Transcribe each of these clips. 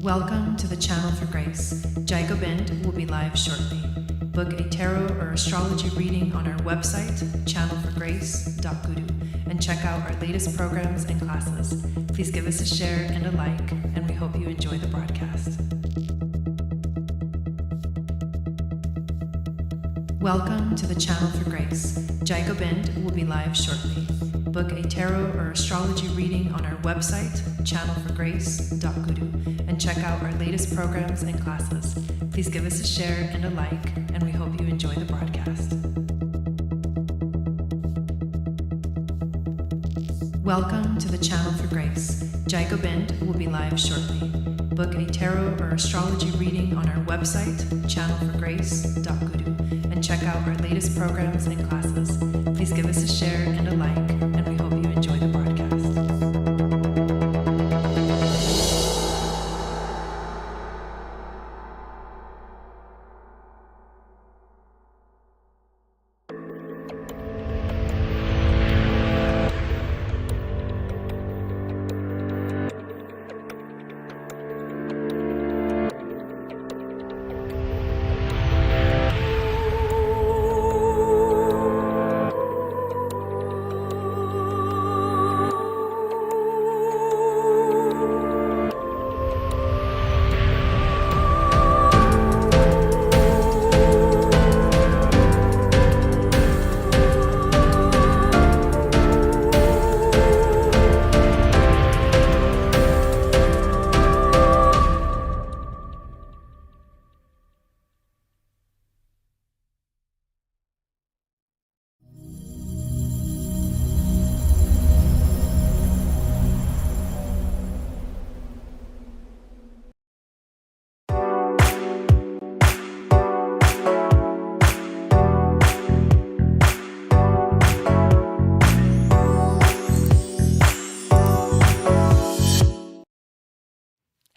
Welcome to the Channel for Grace. Gobind will be live shortly. Book a tarot or astrology reading on our website, channelforgrace.guru, and check out our latest programs and classes. Please give us a share and a like, and we hope you enjoy the broadcast. Welcome to the Channel for Grace. Gobind will be live shortly. Book a tarot or astrology reading on our website, channelforgrace.guru, and check out our latest programs and classes. Please give us a share and a like, and we hope you enjoy the broadcast. Welcome to the Channel for Grace. Gobind will be live shortly. Book a tarot or astrology reading on our website, channelforgrace.guru, and check out our latest programs and classes. Please give us a share and a like, and we hope you enjoy the broadcast.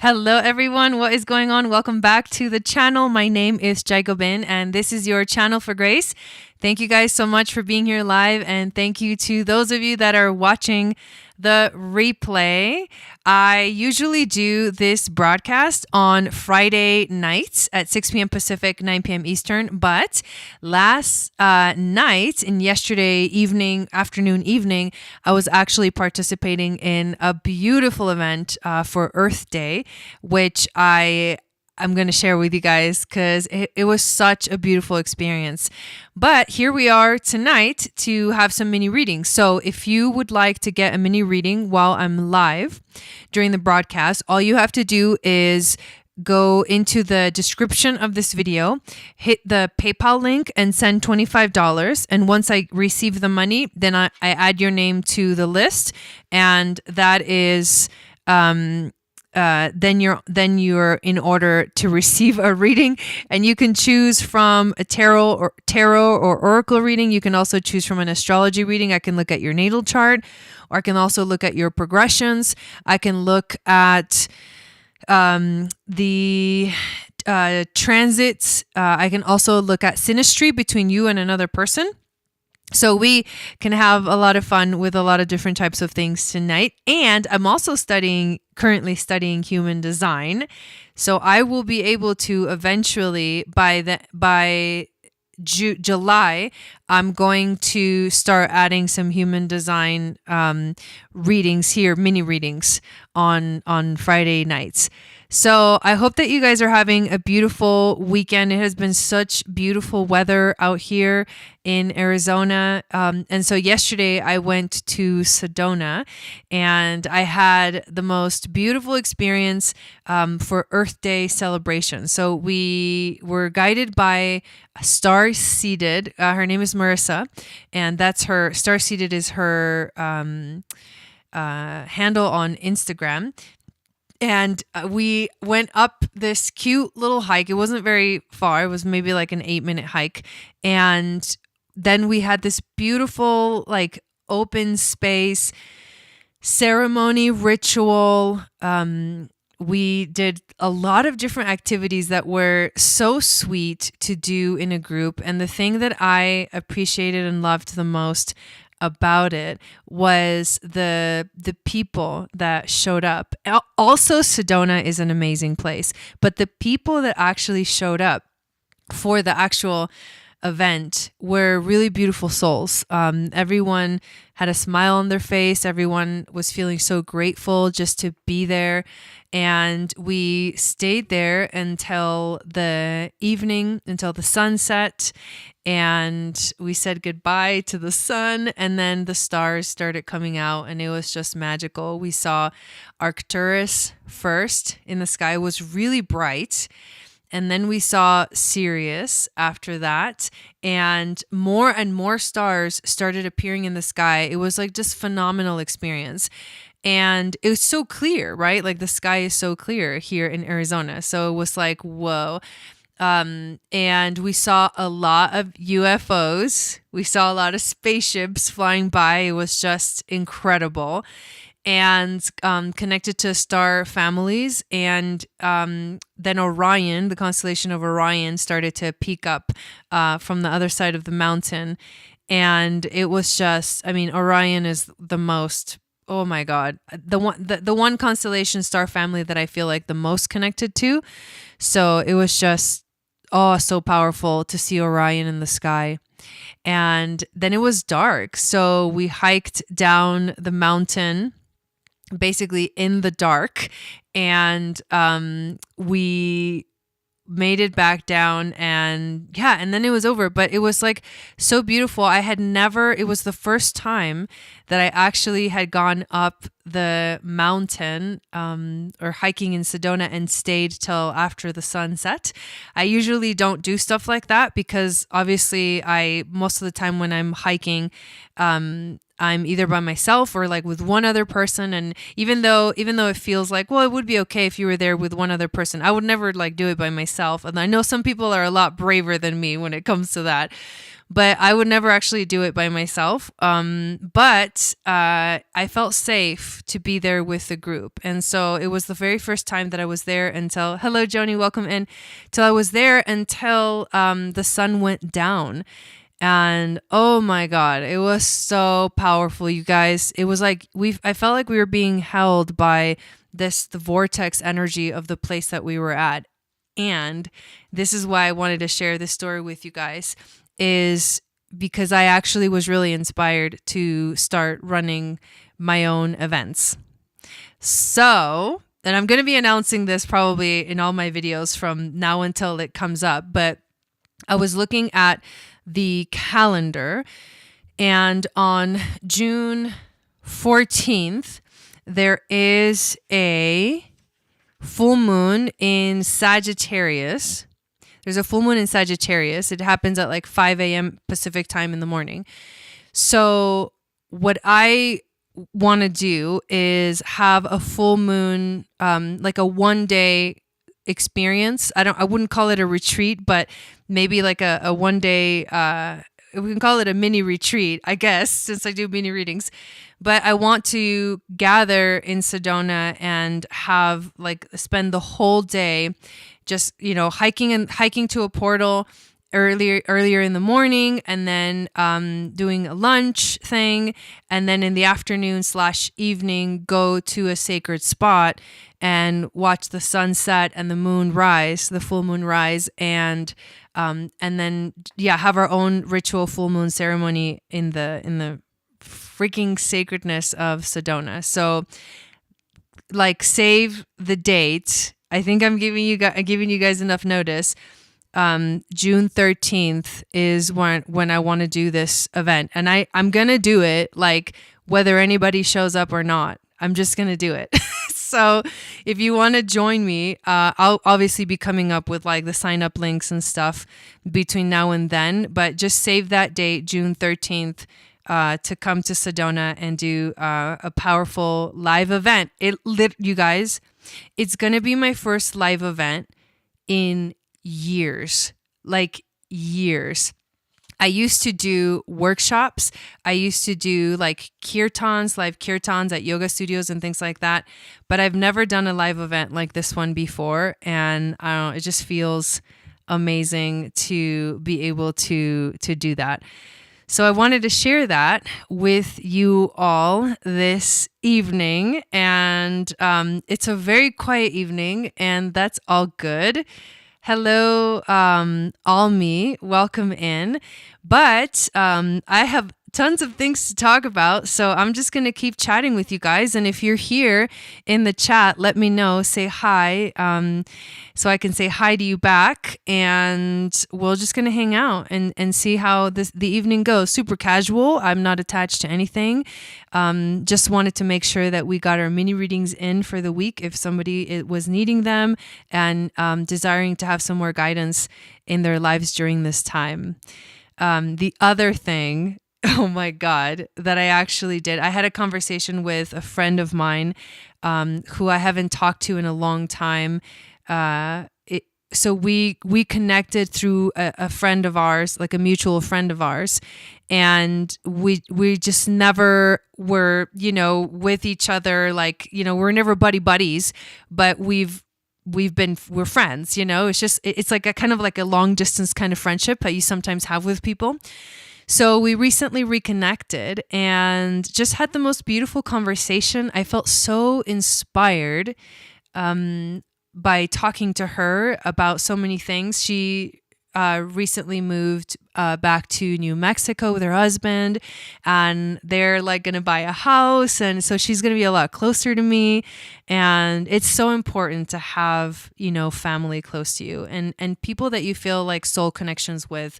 Hello everyone, what is going on? Welcome back to the channel. My name is Gobind and this is your Channel for Grace. Thank you guys so much for being here live, and thank you to those of you that are watching the replay. I usually do this broadcast on Friday nights at 6 p.m. Pacific, 9 p.m. Eastern, but last night and yesterday afternoon, evening, I was actually participating in a beautiful event for Earth Day, which I'm going to share with you guys because it was such a beautiful experience. But here we are tonight to have some mini readings. So if you would like to get a mini reading while I'm live during the broadcast, all you have to do is go into the description of this video, hit the PayPal link and send $25. And once I receive the money, then I add your name to the list. And that is... then you're in order to receive a reading, and you can choose from a tarot or oracle reading. You can also choose from an astrology reading. I can look at your natal chart, or I can also look at your progressions. I can look at the transits. I can also look at synastry between you and another person. So we can have a lot of fun with a lot of different types of things tonight. And I'm also currently studying human design. So I will be able to eventually, by July, I'm going to start adding some human design readings here, mini readings on Friday nights. So I hope that you guys are having a beautiful weekend. It has been such beautiful weather out here in Arizona. And so yesterday I went to Sedona and I had the most beautiful experience for Earth Day celebration. So we were guided by STARSEED. Her name is Marissa, and that's her. STARSEED is her handle on Instagram. And we went up this cute little hike. It wasn't very far. It was maybe like an 8-minute hike. And then we had this beautiful, like, open space ceremony ritual. We did a lot of different activities that were so sweet to do in a group. And the thing that I appreciated and loved the most about it was the people that showed up. Also, Sedona is an amazing place, but the people that actually showed up for the actual event were really beautiful souls. Everyone had a smile on their face. Everyone was feeling so grateful just to be there. And we stayed there until the evening, until the sunset. And we said goodbye to the sun. And then the stars started coming out and it was just magical. We saw Arcturus first in the sky. It was really bright. And then we saw Sirius after that, and more stars started appearing in the sky. It was like just phenomenal experience. And it was so clear, right? Like the sky is so clear here in Arizona. So it was like, whoa. And we saw a lot of UFOs. We saw a lot of spaceships flying by. It was just incredible. And connected to star families. And then Orion, the constellation of Orion, started to peek up from the other side of the mountain. And it was just, I mean, Orion is the most, oh my God, the one constellation star family that I feel like the most connected to. So it was just, oh, so powerful to see Orion in the sky. And then it was dark. So we hiked down the mountain basically in the dark, and we made it back down, and then it was over. But it was like so beautiful. It was the first time that I actually had gone up the mountain or hiking in Sedona and stayed till after the sunset. I usually don't do stuff like that because obviously most of the time when I'm hiking, I'm either by myself or like with one other person. And even though it feels like, well, it would be okay if you were there with one other person, I would never like do it by myself. And I know some people are a lot braver than me when it comes to that, but I would never actually do it by myself. But I felt safe to be there with the group. And so it was the very first time that I was there until, hello, Joni, welcome in, till I was there until the sun went down. And oh my God, it was so powerful, you guys. It was like I felt like we were being held by the vortex energy of the place that we were at. And this is why I wanted to share this story with you guys, is because I actually was really inspired to start running my own events. So, and I'm going to be announcing this probably in all my videos from now until it comes up, but I was looking at the calendar, and on June 14th, there is a full moon in Sagittarius. There's a full moon in Sagittarius. It happens at like 5 a.m. Pacific time in the morning. So what I want to do is have a full moon, like a 1-day experience. I wouldn't call it a retreat, but maybe like a 1-day, we can call it a mini retreat, I guess, since I do mini readings. But I want to gather in Sedona and have spend the whole day just, hiking to a portal earlier in the morning, and then doing a lunch thing, and then in the afternoon / evening go to a sacred spot and watch the sunset and the moon rise, the full moon rise, and then have our own ritual full moon ceremony in the freaking sacredness of Sedona. So save the date. I think I'm giving you guys enough notice. June 13th is when I want to do this event, and I'm going to do it whether anybody shows up or not. I'm just going to do it. So if you want to join me, I'll obviously be coming up with the sign up links and stuff between now and then, but just save that date, June 13th, to come to Sedona and do a powerful live event. You guys, it's going to be my first live event in years. I used to do workshops. I used to do live kirtans at yoga studios and things like that. But I've never done a live event like this one before. And I don't know, it just feels amazing to be able to do that. So I wanted to share that with you all this evening. And it's a very quiet evening, and that's all good. Hello, all me. Welcome in. But I have tons of things to talk about, so I'm just going to keep chatting with you guys. And if you're here in the chat, let me know. Say hi, so I can say hi to you back. And we're just going to hang out and see how the evening goes. Super casual. I'm not attached to anything. Just wanted to make sure that we got our mini readings in for the week if somebody was needing them and desiring to have some more guidance in their lives during this time. The other thing, oh my God, that I actually did, I had a conversation with a friend of mine who I haven't talked to in a long time. So we connected through a friend of ours, like a mutual friend of ours. And we just never were, with each other, like, we're never buddies, but we're friends, it's like a kind of like a long distance kind of friendship that you sometimes have with people. So we recently reconnected and just had the most beautiful conversation. I felt so inspired by talking to her about so many things. She recently moved back to New Mexico with her husband, and they're like going to buy a house, and so she's going to be a lot closer to me. And it's so important to have, family close to you and people that you feel like soul connections with.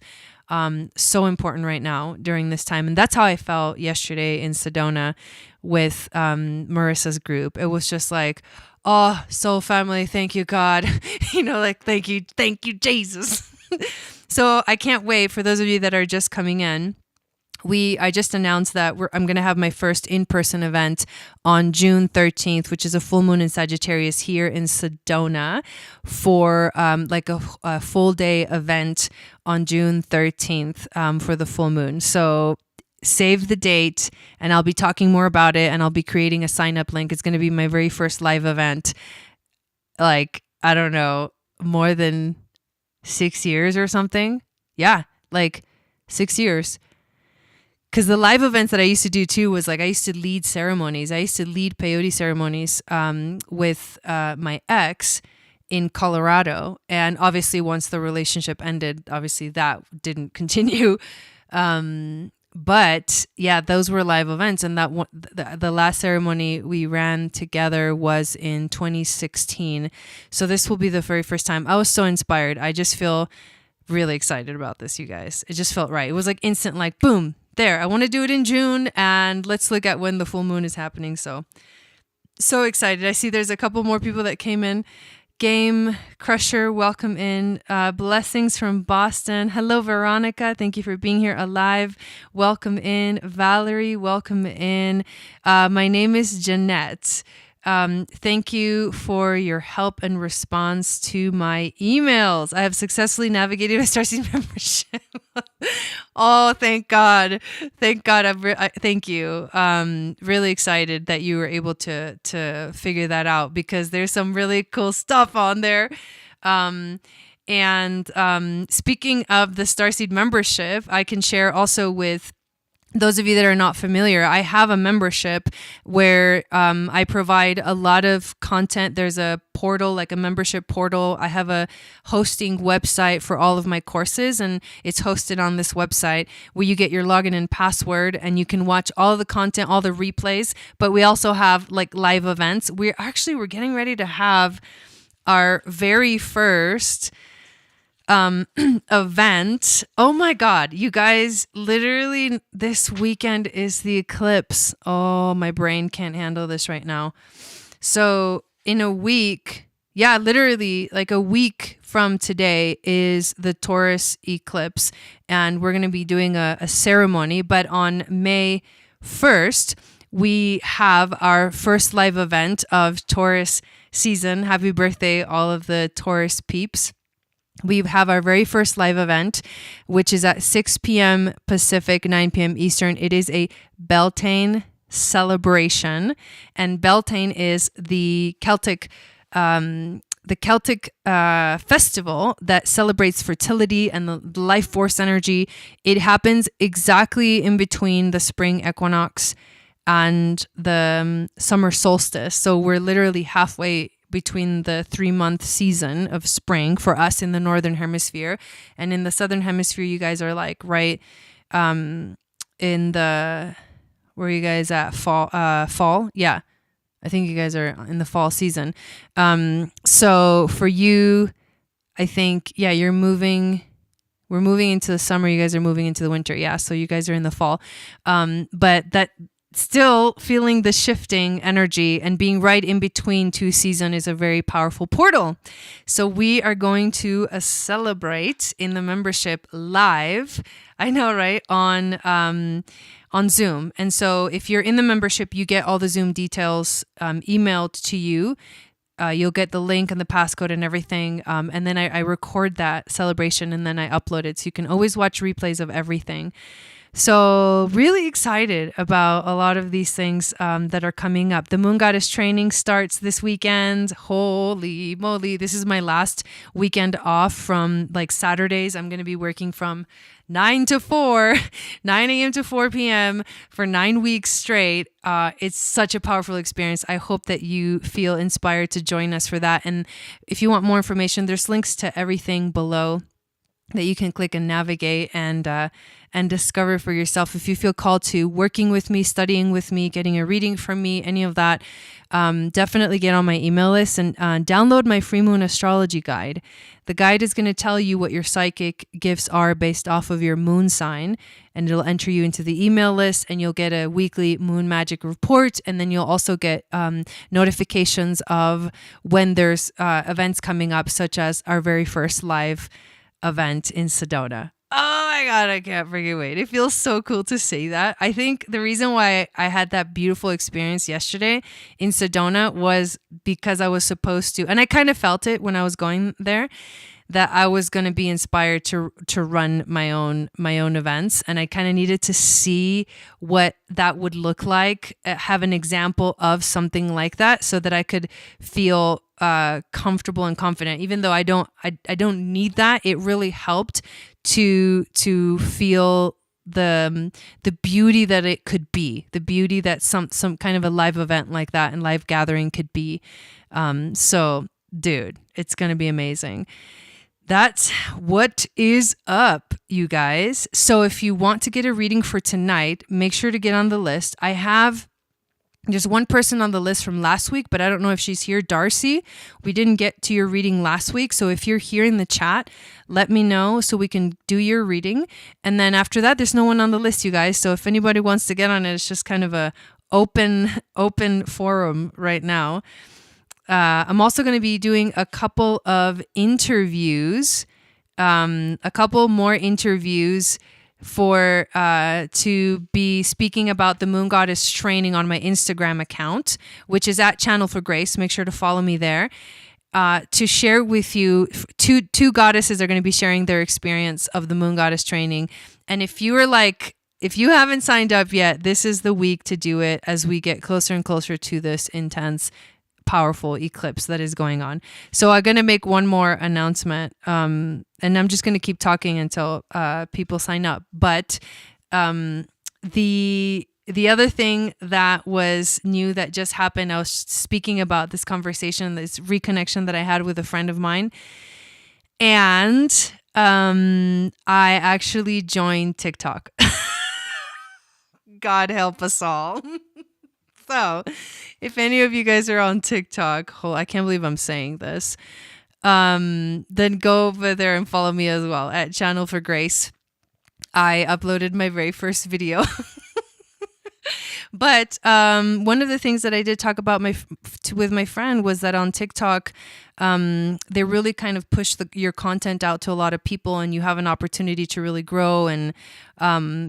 So important right now during this time. And that's how I felt yesterday in Sedona with Marissa's group. It was just like, oh, soul family, thank you, God. Thank you, Jesus. So I can't wait for those of you that are just coming in. I just announced that I'm going to have my first in-person event on June 13th, which is a full moon in Sagittarius here in Sedona, for like a full day event on June 13th for the full moon. So save the date, and I'll be talking more about it, and I'll be creating a sign-up link. It's going to be my very first live event. Like, I don't know, more than 6 years or something. Yeah, like 6 years. Because the live events that I used to do too was like I used to lead ceremonies. I used to lead peyote ceremonies with my ex in Colorado. And obviously once the relationship ended, obviously that didn't continue. But yeah, those were live events. And that the last ceremony we ran together was in 2016. So this will be the very first time. I was so inspired. I just feel really excited about this, you guys. It just felt right. It was like instant, like boom. There, I want to do it in June, and let's look at when the full moon is happening. So excited. I see there's a couple more people that came in. Game Crusher, welcome in. Blessings from Boston. Hello, Veronica. Thank you for being here alive. Welcome in. Valerie, welcome in. My name is Jeanette. Thank you for your help and response to my emails. I have successfully navigated a STARSEED membership. Oh, thank God. Thank God. Thank you. Really excited that you were able to figure that out, because there's some really cool stuff on there. And speaking of the STARSEED membership, I can share also with those of you that are not familiar, I have a membership where I provide a lot of content. There's a portal, like a membership portal. I have a hosting website for all of my courses, and it's hosted on this website where you get your login and password, and you can watch all the content, all the replays. But we also have like live events. We're getting ready to have our very first event. Oh my God, you guys, literally this weekend is the eclipse. Oh, my brain can't handle this right now. So in a week, yeah, literally like a week from today is the Taurus Eclipse, and we're going to be doing a ceremony. But on May 1st, we have our first live event of Taurus season. Happy birthday, all of the Taurus peeps. We have our very first live event, which is at 6 p.m. Pacific, 9 p.m. Eastern. It is a Beltane Celebration, and Beltane is the Celtic the Celtic festival that celebrates fertility and the life force energy. It happens exactly in between the spring equinox and the summer solstice. So we're literally halfway between the 3-month season of spring for us in the northern hemisphere, and in the southern hemisphere, you guys are like right in the, where are you guys at? Fall, yeah. I think you guys are in the fall season. So for you, I think, yeah, we're moving into the summer. You guys are moving into the winter. Yeah. So you guys are in the fall. But that still feeling the shifting energy and being right in between two seasons is a very powerful portal. So we are going to celebrate in the membership live. I know, right? On Zoom. And so if you're in the membership, you get all the Zoom details emailed to you. You'll get the link and the passcode and everything. And then I record that celebration and then I upload it. So you can always watch replays of everything. So really excited about a lot of these things that are coming up. The Moon Goddess training starts this weekend. Holy moly. This is my last weekend off from like Saturdays. I'm going to be working from 9 a.m. to 4 p.m. for 9 weeks straight. It's such a powerful experience. I hope that you feel inspired to join us for that. And if you want more information, there's links to everything below that you can click and navigate and discover for yourself. If you feel called to working with me, studying with me, getting a reading from me, any of that, definitely get on my email list and download my Free Moon Astrology Guide. The guide is going to tell you what your psychic gifts are based off of your moon sign, and it'll enter you into the email list, and you'll get a weekly moon magic report, and then you'll also get notifications of when there's events coming up, such as our very first live event in Sedona. Oh my God, I can't freaking wait. It feels so cool to say that. I think the reason why I had that beautiful experience yesterday in Sedona was because I was supposed to, and I kind of felt it when I was going there, that I was going to be inspired to run my own events, and I kind of needed to see what that would look like, have an example of something like that, so that I could feel comfortable and confident. Even though I don't need that, it really helped to feel the beauty that it could be, the beauty that some kind of a live event like that and live gathering could be. So, dude, it's gonna be amazing. That's what is up, you guys. So if you want to get a reading for tonight, make sure to get on the list. I have just one person on the list from last week, but I don't know if she's here. Darcy, we didn't get to your reading last week. So if you're here in the chat, let me know so we can do your reading. And then after that, there's no one on the list, you guys. So if anybody wants to get on it, it's just kind of a open forum right now. I'm also going to be doing a couple of interviews, a couple more interviews for to be speaking about the Moon Goddess training on my Instagram account, which is at Channel for Grace. Make sure to follow me there. To share with you, two goddesses are going to be sharing their experience of the Moon Goddess training. And if you haven't signed up yet, this is the week to do it as we get closer and closer to this intense, powerful eclipse that is going on. So I'm going to make one more announcement, and I'm just going to keep talking until people sign up. But the other thing that was new that just happened, I was speaking about this conversation, this reconnection that I had with a friend of mine, and I actually joined TikTok. God help us all. So if any of you guys are on TikTok, I can't believe I'm saying this, then go over there and follow me as well at Channel for Grace. I uploaded my very first video. But one of the things that I did talk about with my friend was that on TikTok, they really kind of push your content out to a lot of people, and you have an opportunity to really grow. And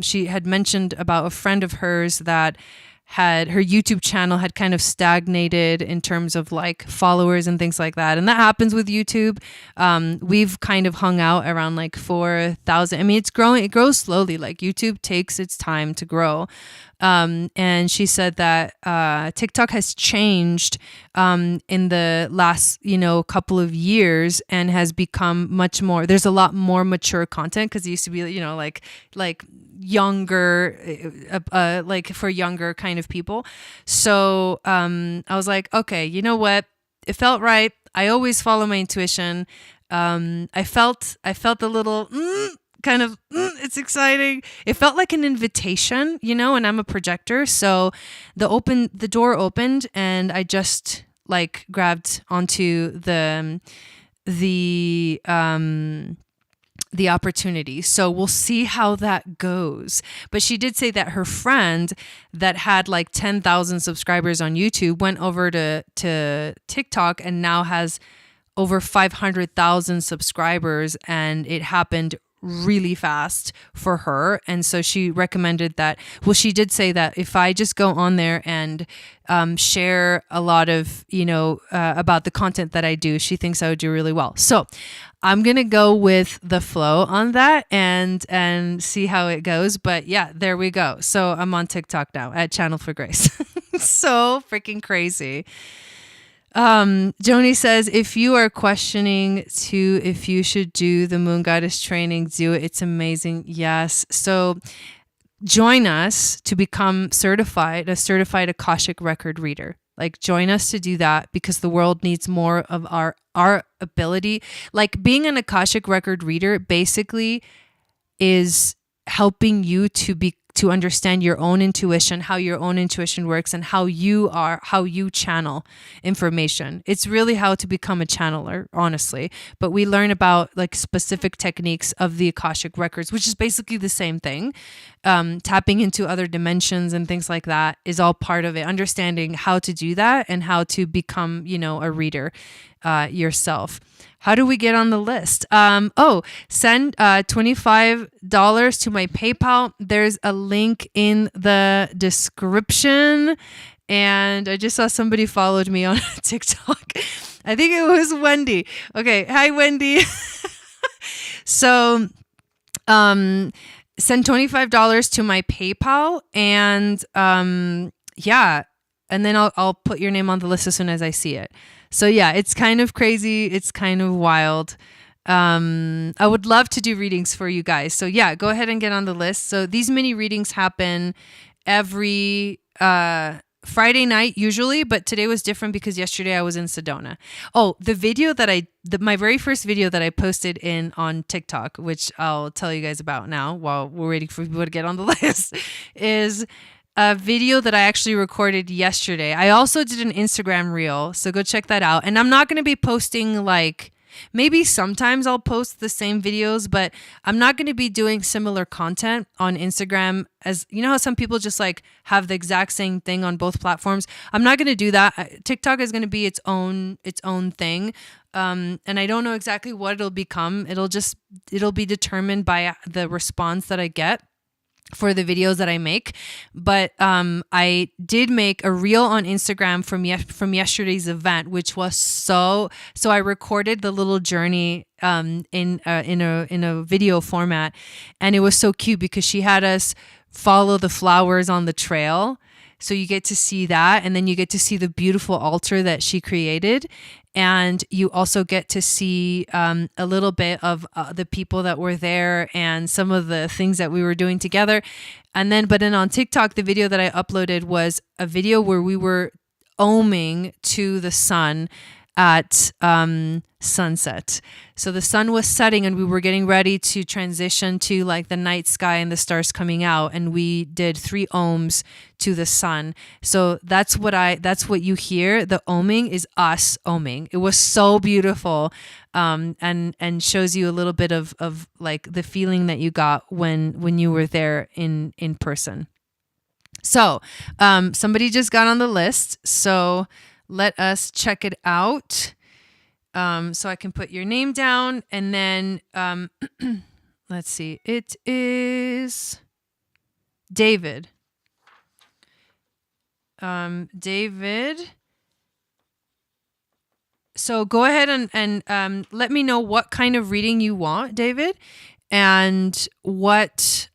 she had mentioned about a friend of hers that her YouTube channel had kind of stagnated in terms of like followers and things like that. And that happens with YouTube. We've kind of hung out around like 4,000. I mean, it's growing, it grows slowly. Like YouTube takes its time to grow. And she said that TikTok has changed in the last, couple of years and has become much more. There's a lot more mature content because it used to be, like younger, like for younger kind of people. So I was like, okay, you know what? It felt right. I always follow my intuition. I felt a little. It's exciting. It felt like an invitation, and I'm a projector. So the door opened and I just like grabbed onto the opportunity. So we'll see how that goes. But she did say that her friend that had like 10,000 subscribers on YouTube went over to TikTok and now has over 500,000 subscribers, and it happened really fast for her. And so she recommended that, well, she did say that if I just go on there and share a lot of, about the content that I do, she thinks I would do really well. So I'm going to go with the flow on that and see how it goes. But yeah, there we go. So I'm on TikTok now at Channel for Grace. So freaking crazy. Joni says, if you are questioning too, if you should do the Moon Goddess training, do it. It's amazing. Yes. So join us to become a certified Akashic record reader. Like join us to do that because the world needs more of our ability. Like being an Akashic record reader basically is helping you to understand your own intuition, how your own intuition works, and how you channel information. It's really how to become a channeler, honestly. But we learn about like specific techniques of the Akashic records, which is basically the same thing. Tapping into other dimensions and things like that is all part of it. Understanding how to do that and how to become, a reader yourself. How do we get on the list? Send $25 to my PayPal. There's a link in the description. And I just saw somebody followed me on TikTok. I think it was Wendy. Okay. Hi, Wendy. So, send $25 to my PayPal and, and then I'll put your name on the list as soon as I see it. So yeah, it's kind of crazy. It's kind of wild. I would love to do readings for you guys. So yeah, go ahead and get on the list. So these mini readings happen every Friday night usually, but today was different because yesterday I was in Sedona. Oh, the video that my very first video that I posted on TikTok, which I'll tell you guys about now while we're waiting for people to get on the list, is a video that I actually recorded yesterday. I also did an Instagram reel, so go check that out. And I'm not going to be posting maybe sometimes I'll post the same videos, but I'm not going to be doing similar content on Instagram as, how some people just have the exact same thing on both platforms. I'm not going to do that. TikTok is going to be its own thing. And I don't know exactly what it'll become. It'll be determined by the response that I get for the videos that I make. But I did make a reel on Instagram from yesterday's event, which was so I recorded the little journey in a video format, and it was so cute because she had us follow the flowers on the trail. So you get to see that, and then you get to see the beautiful altar that she created. And you also get to see a little bit of the people that were there and some of the things that we were doing together. But then on TikTok, the video that I uploaded was a video where we were oming to the sun at sunset. So the sun was setting and we were getting ready to transition to the night sky and the stars coming out, and we did 3 ohms to the sun. So that's what you hear. The oming is us oming. It was so beautiful, and shows you a little bit of the feeling that you got when you were there in person. So somebody just got on the list, so let us check it out. So I can put your name down, and then let's see. It is David. David. So go ahead and let me know what kind of reading you want, David, and what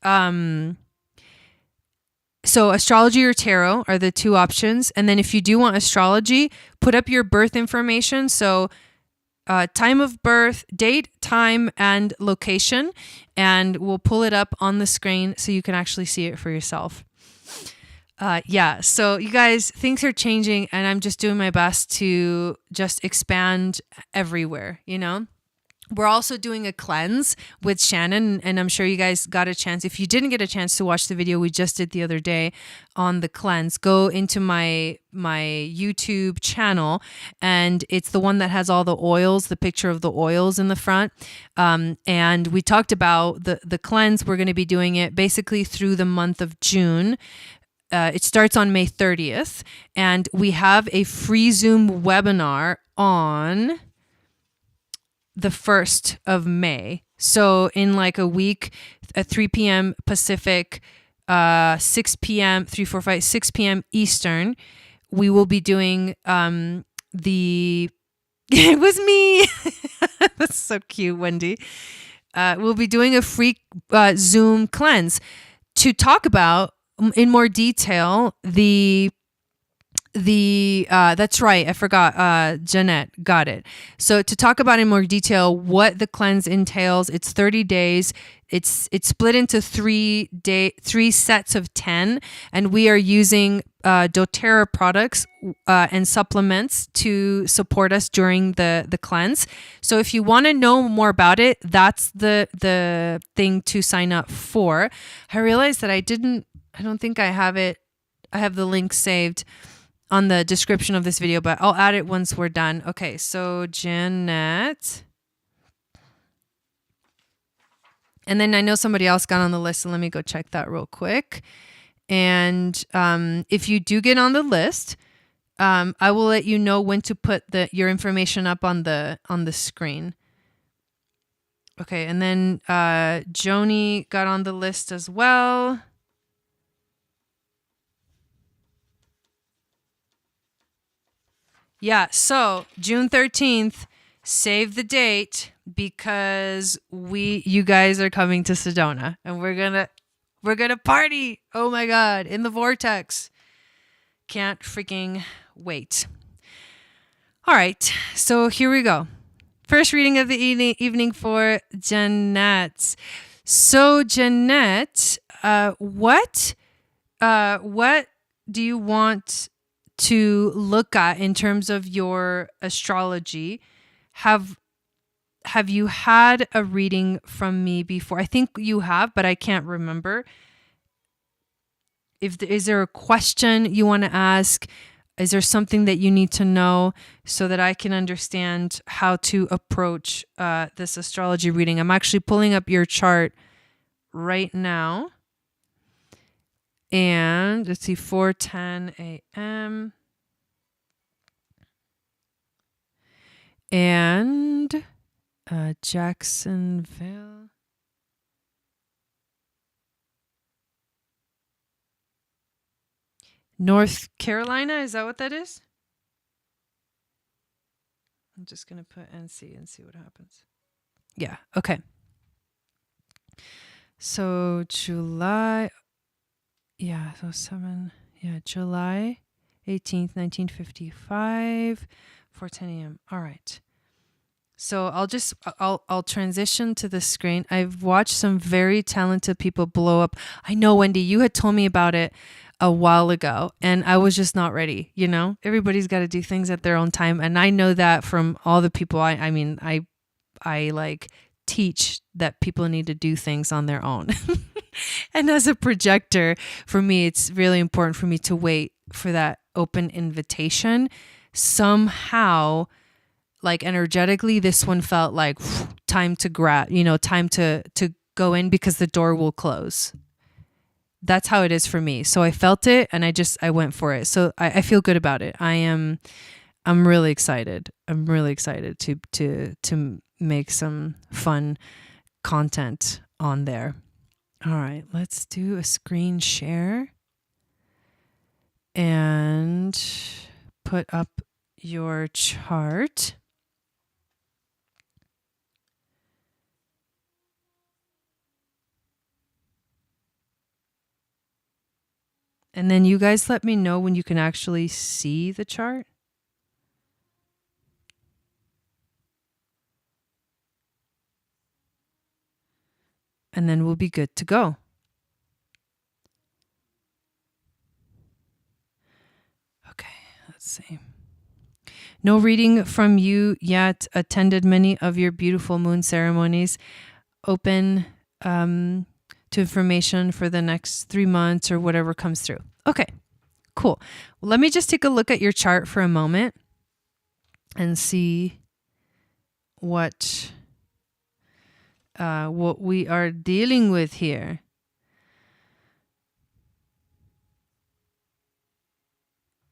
so astrology or tarot are the two options. And then if you do want astrology, put up your birth information. So time of birth, date, time, and location, and we'll pull it up on the screen so you can actually see it for yourself. Yeah, so you guys, things are changing, and I'm just doing my best to just expand everywhere, you know? We're also doing a cleanse with Shannon, and I'm sure you guys got a chance. If you didn't get a chance to watch the video we just did the other day on the cleanse, go into my YouTube channel, and it's the one that has all the oils, the picture of the oils in the front. And we talked about the cleanse. We're going to be doing it basically through the month of June. It starts on May 30th, and we have a free Zoom webinar on the 1st of May. So in like a week at 3 p.m. Pacific, 6 p.m., 6 p.m. Eastern, we will be doing it was me. That's so cute, Wendy. We'll be doing a free Zoom cleanse to talk about in more detail that's right, I forgot, Jeanette got it. So to talk about in more detail what the cleanse entails, it's 30 days. It's split into three sets of 10, and we are using doTERRA products and supplements to support us during the cleanse. So if you want to know more about it, that's the thing to sign up for. I realized that I don't think I have it. I have the link saved on the description of this video, but I'll add it once we're done. Okay, so Jeanette. And then I know somebody else got on the list, so let me go check that real quick. And if you do get on the list, I will let you know when to put your information up on the screen. Okay, and then Joni got on the list as well. Yeah, so June 13th, save the date because you guys are coming to Sedona, and we're gonna party. Oh my God, in the vortex. Can't freaking wait. All right, so here we go. First reading of the evening for Jeanette. So Jeanette, what do you want to look at in terms of your astrology? Have you had a reading from me before? I think you have, but I can't remember. Is there a question you want to ask? Is there something that you need to know so that I can understand how to approach this astrology reading? I'm actually pulling up your chart right now. And let's see, 4:10 a.m. And Jacksonville. North Carolina, is that what that is? I'm just going to put NC and see what happens. Yeah, okay. So July... Yeah, so July 18th, 1955, 4:10 a.m. All right. So I'll transition to the screen. I've watched some very talented people blow up. I know, Wendy, you had told me about it a while ago, and I was just not ready. You know, everybody's got to do things at their own time, and I know that from all the people. I like teach that people need to do things on their own. And as a projector, for me, it's really important for me to wait for that open invitation. Somehow, like energetically, this one felt like time to time to go in because the door will close. That's how it is for me. So I felt it and I went for it. So I feel good about it. I'm really excited. I'm really excited to make some fun content on there. All right, let's do a screen share. and put up your chart. And then you guys let me know when you can actually see the chart. And then we'll be good to go. Okay, let's see. No reading from you yet. Attended many of your beautiful moon ceremonies. Open to information for the next 3 months or whatever comes through. Okay, cool. Well, let me just take a look at your chart for a moment and see what we are dealing with here.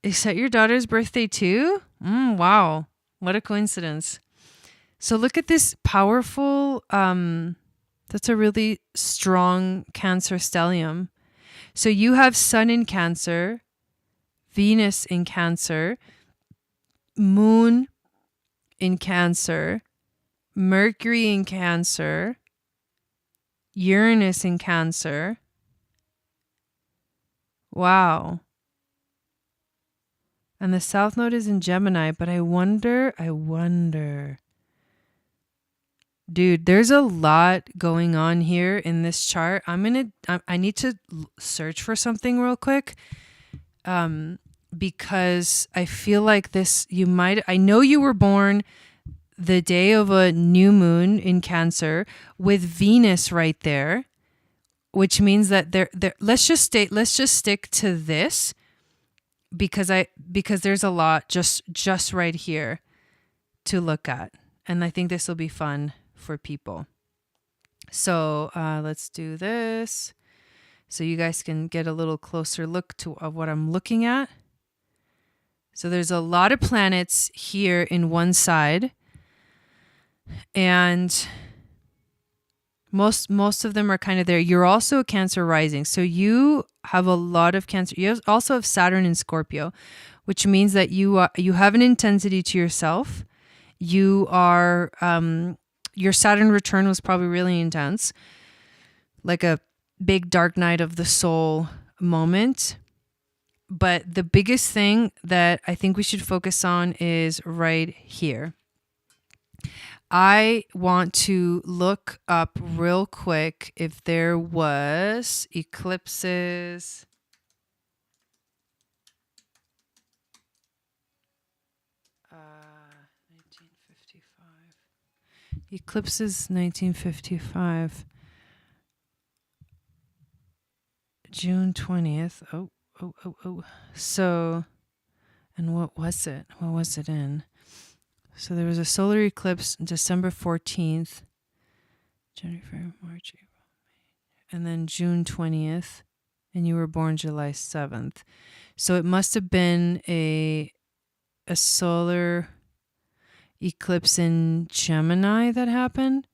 Is that your daughter's birthday too? Wow, what a coincidence. So look at this powerful, that's a really strong Cancer stellium. So you have Sun in Cancer, Venus in Cancer, Moon in Cancer, Mercury in Cancer, Uranus in Cancer. Wow. And the South Node is in Gemini, but I wonder. Dude, there's a lot going on here in this chart. I need to search for something real quick. Because I feel like this, I know you were born the day of a new moon in Cancer with Venus right there, which means that let's just stick to this because there's a lot just right here to look at. And I think this will be fun for people. So let's do this so you guys can get a little closer look of what I'm looking at. So there's a lot of planets here in one side, and most of them are kind of there. You're also a Cancer rising, so you have a lot of Cancer. You also have Saturn in Scorpio, which means that you have an intensity to yourself. You are your Saturn return was probably really intense, like a big dark night of the soul moment. But the biggest thing that I think we should focus on is right here. I want to look up real quick if there was eclipses. Eclipses 1955. June 20th. Oh. So, and what was it? What was it in? So there was a solar eclipse December 14th, January, February, March, April, May, and then June 20th, and you were born July 7th. So it must have been a solar eclipse in Gemini that happened.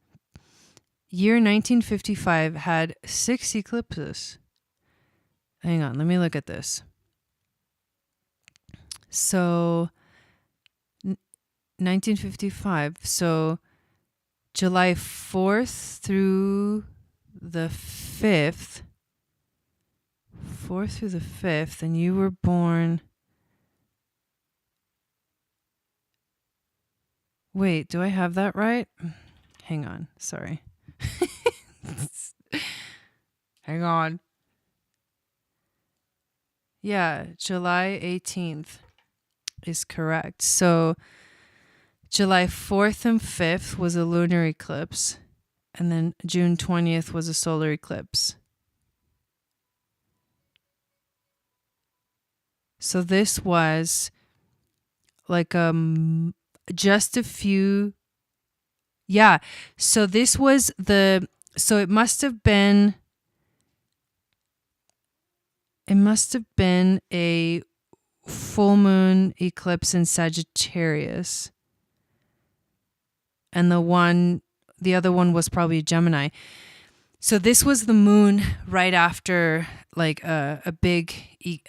Year 1955 had 6 eclipses. Hang on, let me look at this. So 1955. So July 4th through the 5th. 4th through the 5th, and you were born. Wait, do I have that right? Hang on, sorry. Hang on. Yeah, July 18th is correct. So July 4th and 5th was a lunar eclipse, and then June 20th was a solar eclipse. So this was like just a few. Yeah. So this was so it must have been a full moon eclipse in Sagittarius. And the other one was probably Gemini. So this was the moon right after like a big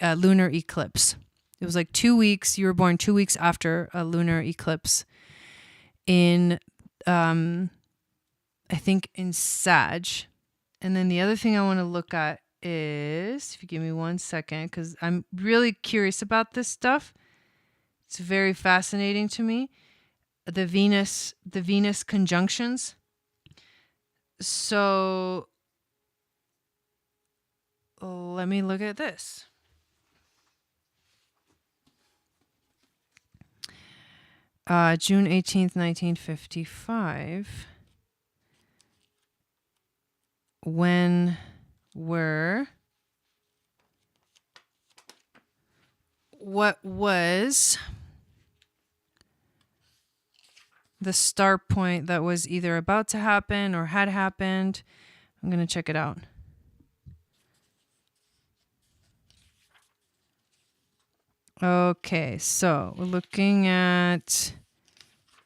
lunar eclipse. It was like 2 weeks. You were born 2 weeks after a lunar eclipse in, I think in Sag. And then the other thing I want to look at is, if you give me 1 second, because I'm really curious about this stuff. It's very fascinating to me. The Venus conjunctions. So let me look at this. June 18th, 1955. When were, what was the star point that was either about to happen or had happened? I'm going to check it out. Okay, so we're looking at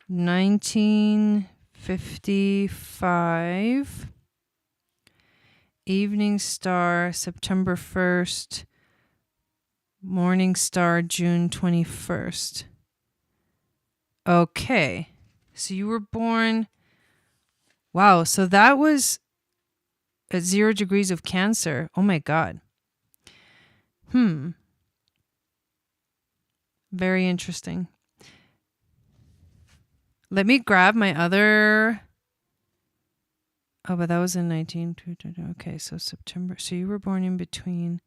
1955. Evening star, September 1st. Morning star, June 21st. Okay, so you were born. Wow, so that was at 0 degrees of Cancer. Oh my God. Very interesting. Let me grab my other. Oh, but that was in 19. Okay, so September. So you were born in between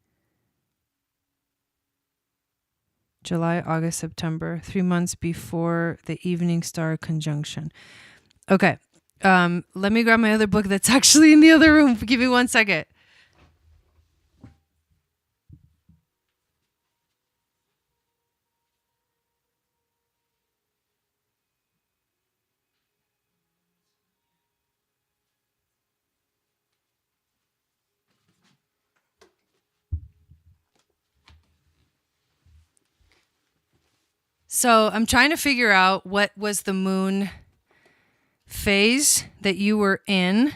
July, August, September, 3 months before the evening star conjunction. Okay. Let me grab my other book that's actually in the other room. Give me 1 second. So I'm trying to figure out what was the moon phase that you were in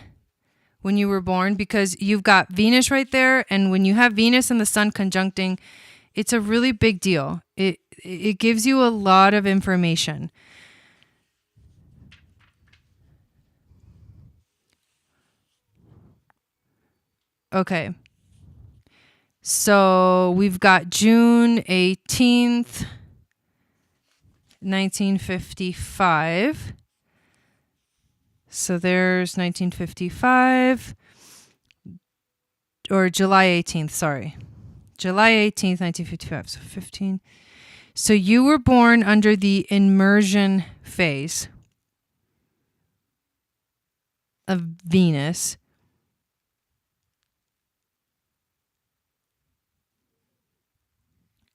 when you were born, because you've got Venus right there. And when you have Venus and the sun conjuncting, it's a really big deal. It gives you a lot of information. Okay. So we've got June 18th, 1955. So there's 1955, or July 18th, sorry. July 18th, 1955, so 15. So you were born under the immersion phase of Venus.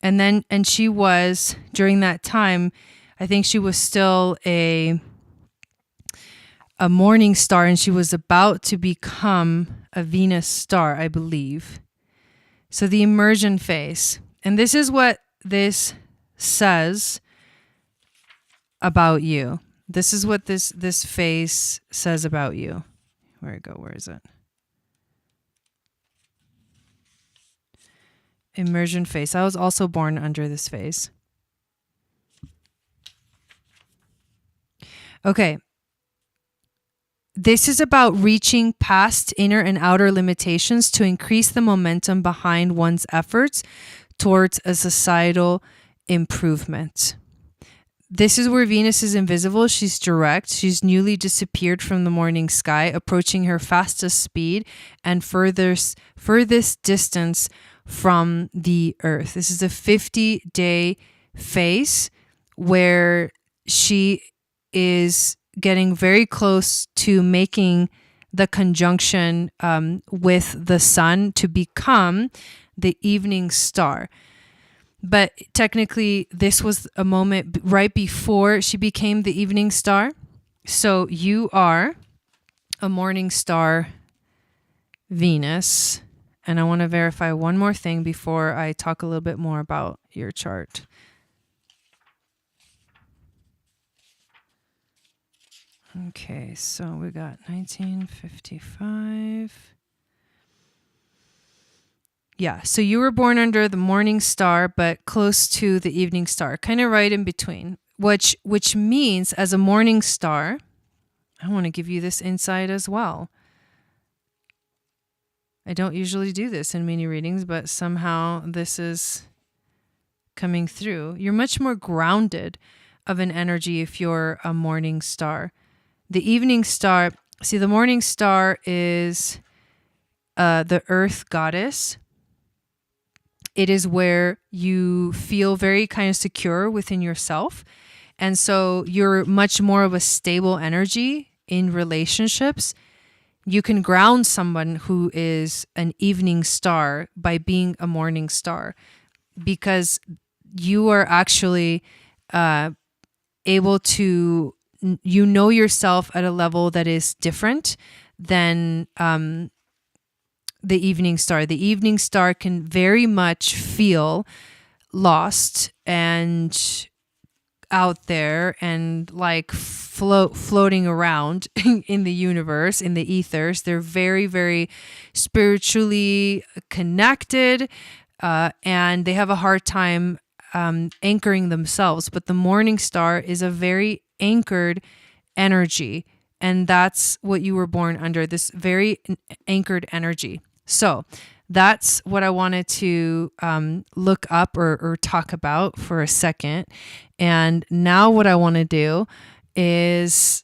And she was, during that time, I think she was still a morning star, and she was about to become a Venus star, I believe. So the immersion phase. And this is what this says about you. This is what this phase says about you. Where it go? Where is it? Immersion phase. I was also born under this phase. Okay. This is about reaching past inner and outer limitations to increase the momentum behind one's efforts towards a societal improvement. This is where Venus is invisible. She's direct. She's newly disappeared from the morning sky, approaching her fastest speed and furthest distance from the Earth. This is a 50-day phase where she is getting very close to making the conjunction with the sun to become the evening star. But technically, this was a moment right before she became the evening star. So you are a morning star Venus. And I want to verify one more thing before I talk a little bit more about your chart. Okay, so we got 1955. Yeah, so you were born under the morning star, but close to the evening star, kind of right in between, which means as a morning star, I want to give you this insight as well. I don't usually do this in mini readings, but somehow this is coming through. You're much more grounded of an energy if you're a morning star. The evening star, see, the morning star is the earth goddess. It is where you feel very kind of secure within yourself. And so you're much more of a stable energy in relationships. You can ground someone who is an evening star by being a morning star, because you are actually able to, you know yourself at a level that is different than the evening star. The evening star can very much feel lost and out there and like floating around in the universe, in the ethers. They're very, very spiritually connected, and they have a hard time anchoring themselves. But the morning star is a very anchored energy, and that's what you were born under, this very anchored energy. So that's what I wanted to look up or talk about for a second. And now what I want to do is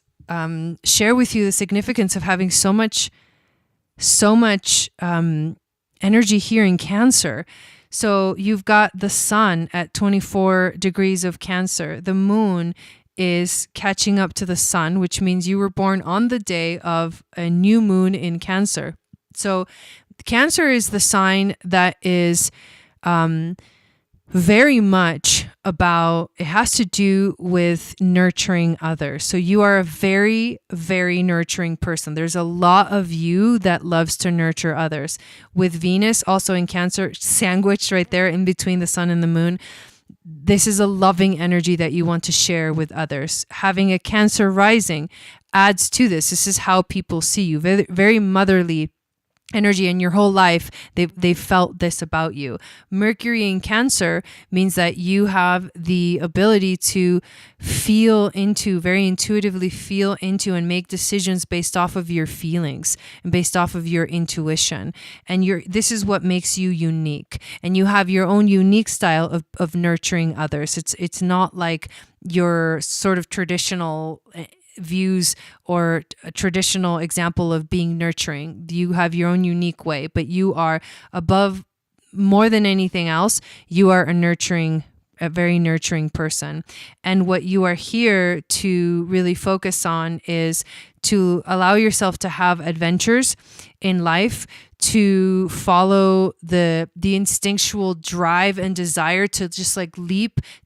share with you the significance of having so much energy here in Cancer. So you've got the sun at 24 degrees of Cancer. The moon is catching up to the sun, which means you were born on the day of a new moon in Cancer. So Cancer is the sign that is very much about, it has to do with nurturing others. So you are a very, very nurturing person. There's a lot of you that loves to nurture others. With Venus also in Cancer, sandwiched right there in between the sun and the moon, this is a loving energy that you want to share with others. Having a Cancer rising adds to this. This is how people see you. Very, very motherly energy, in your whole life they've felt this about you. Mercury in Cancer means that you have the ability to feel into, very intuitively feel into and make decisions based off of your feelings and based off of your intuition. And this is what makes you unique. And you have your own unique style of nurturing others. It's not like your sort of traditional views or a traditional example of being nurturing. You have your own unique way, but you are above, more than anything else, you are a very nurturing person. And what you are here to really focus on is to allow yourself to have adventures in life, to follow the instinctual drive and desire to just like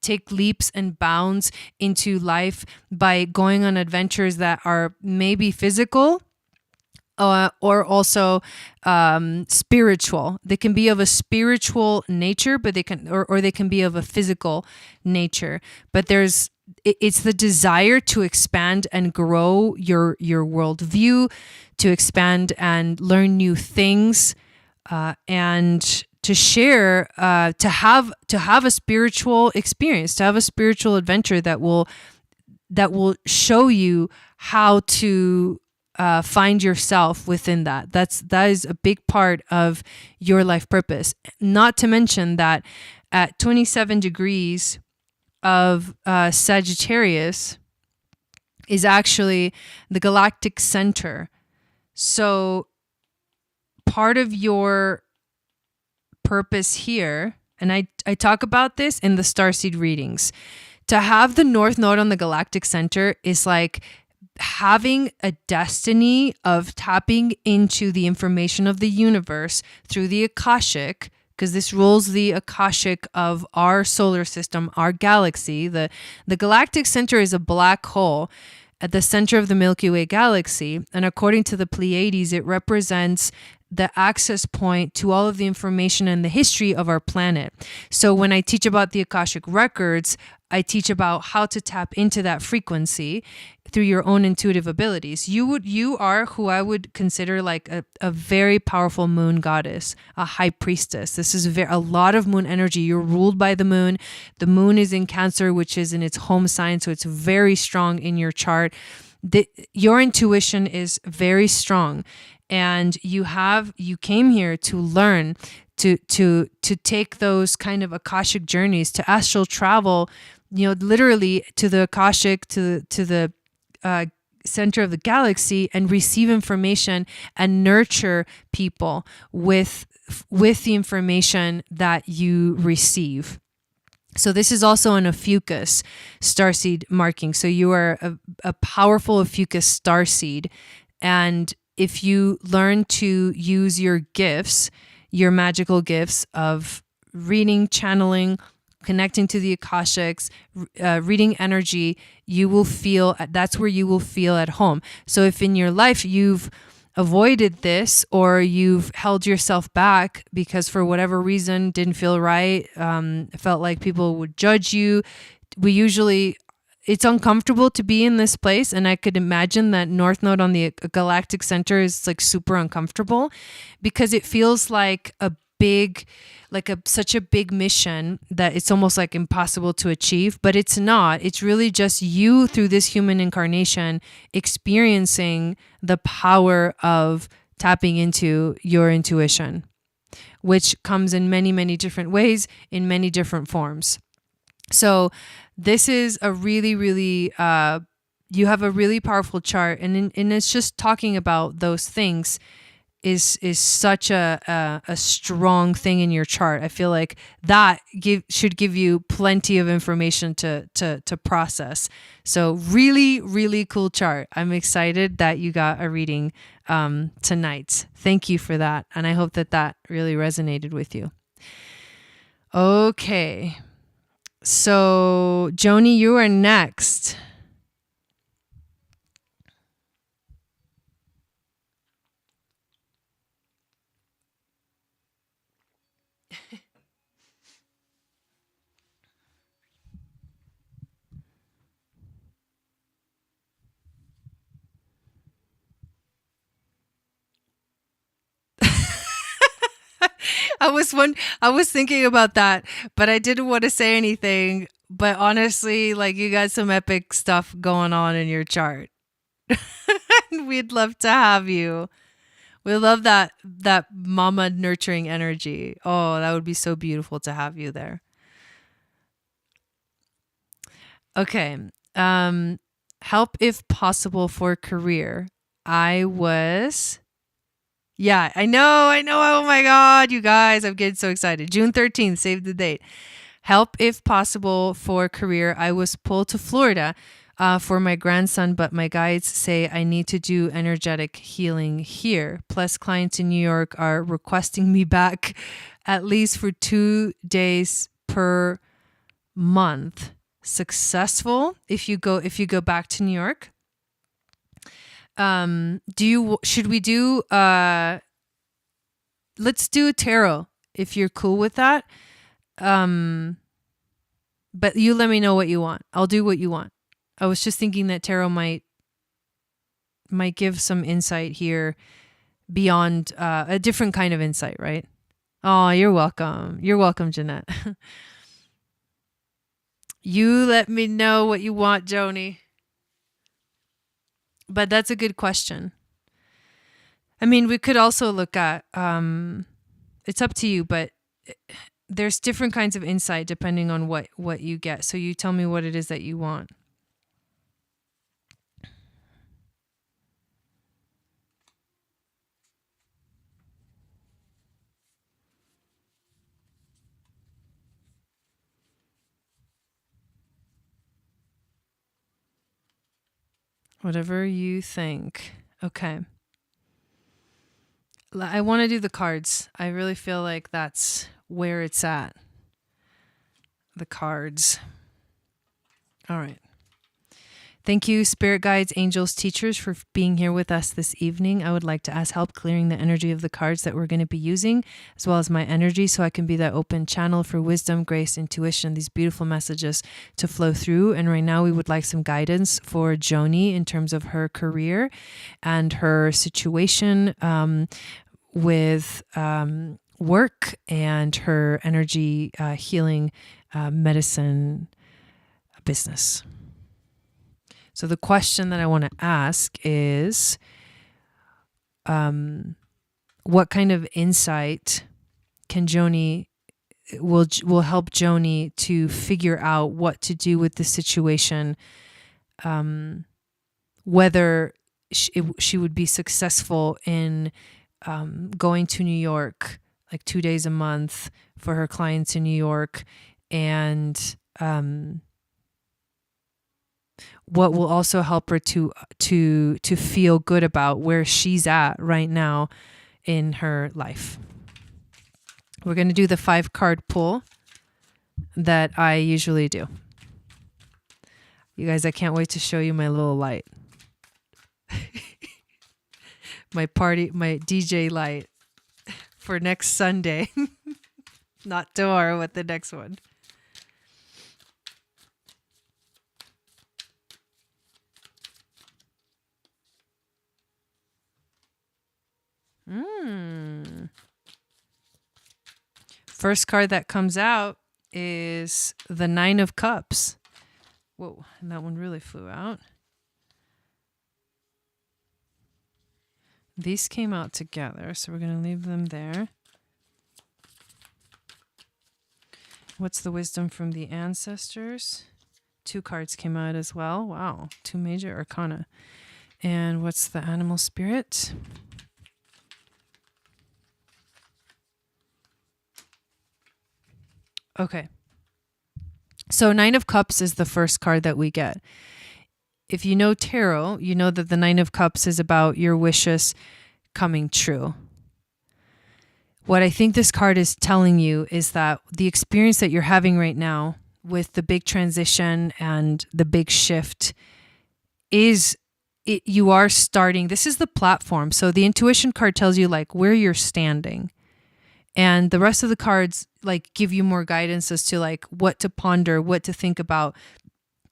take leaps and bounds into life by going on adventures that are maybe physical, or also spiritual. They can be of a spiritual nature, but they can, or they can be of a physical nature. But it's the desire to expand and grow your worldview, to expand and learn new things, and to share, to have a spiritual experience, to have a spiritual adventure that will show you how to find yourself within that. That is a big part of your life purpose. Not to mention that at 27 degrees of Sagittarius is actually the galactic center. So part of your purpose here, and I talk about this in the Starseed readings, to have the North Node on the galactic center is like having a destiny of tapping into the information of the universe through the Akashic, because this rules the Akashic of our solar system, our galaxy. The galactic center is a black hole at the center of the Milky Way galaxy. And according to the Pleiades, it represents the access point to all of the information and the history of our planet. So when I teach about the Akashic records, I teach about how to tap into that frequency through your own intuitive abilities. You are who I would consider like a very powerful moon goddess, a high priestess. This is a lot of moon energy. You're ruled by the moon. The moon is in Cancer, which is in its home sign, so it's very strong in your chart. Your intuition is very strong, and you came here to learn, to take those kind of Akashic journeys, to astral travel, literally to the Akashic, to the center of the galaxy, and receive information and nurture people with the information that you receive. So this is also an Ophiuchus starseed marking. So you are a powerful Ophiuchus starseed. And if you learn to use your gifts, your magical gifts of reading, channeling, connecting to the Akashics, reading energy, that's where you will feel at home. So if in your life you've avoided this, or you've held yourself back because for whatever reason didn't feel right, felt like people would judge you, it's uncomfortable to be in this place. And I could imagine that North Node on the galactic center is like super uncomfortable, because it feels like such a big mission that it's almost like impossible to achieve. But it's not. It's really just you through this human incarnation experiencing the power of tapping into your intuition, which comes in many, many different ways, in many different forms. So this is a really, really, you have a really powerful chart, and it's just talking about those things is such a strong thing in your chart. I feel like that should give you plenty of information to process. So really, really cool chart. I'm excited that you got a reading tonight. Thank you for that. And I hope that really resonated with you. Okay. So Joni, you are next. I was thinking about that, but I didn't want to say anything. But honestly, like, you got some epic stuff going on in your chart. We'd love to have you. We love that mama nurturing energy. Oh, that would be so beautiful to have you there. Okay. Help if possible for career. Yeah, I know. Oh my God, you guys, I'm getting so excited. June 13th, save the date. Help if possible for career. I was pulled to Florida for my grandson, but my guides say I need to do energetic healing here. Plus, clients in New York are requesting me back at least for 2 days per month. Successful if you go back to New York. Should we do let's do tarot if you're cool with that. But you let me know what you want. I'll do what you want. I was just thinking that tarot might give some insight here beyond a different kind of insight, right? Oh, you're welcome. You're welcome, Jeanette. You let me know what you want, Joni. But that's a good question. I mean, we could also look at, it's up to you, but there's different kinds of insight depending on what you get. So you tell me what it is that you want. Whatever you think. Okay. I want to do the cards. I really feel like that's where it's at. The cards. All right. Thank you, spirit guides, angels, teachers, for being here with us this evening. I would like to ask help clearing the energy of the cards that we're going to be using, as well as my energy, so I can be that open channel for wisdom, grace, intuition, these beautiful messages to flow through. And right now we would like some guidance for Joni in terms of her career and her situation with work and her energy healing medicine business. So the question that I want to ask is, what kind of insight can Joni will help Joni to figure out what to do with the situation, whether she would be successful in going to New York like 2 days a month for her clients in New York, and what will also help her to feel good about where she's at right now in her life. We're going to do the 5-card pull that I usually do. You guys, I can't wait to show you my little light. My DJ light for next Sunday. Not tomorrow, but the next one. First card that comes out is the 9 of Cups. Whoa, and that one really flew out. These came out together, so we're going to leave them there. What's the wisdom from the ancestors? 2 cards came out as well. Wow, 2 major arcana. And what's the animal spirit? Okay. So 9 of Cups is the first card that we get. If you know tarot, you know that the 9 of Cups is about your wishes coming true. What I think this card is telling you is that the experience that you're having right now with the big transition and the big shift you are starting. This is the platform. So the intuition card tells you like where you're standing. And the rest of the cards like give you more guidance as to like what to ponder, what to think about,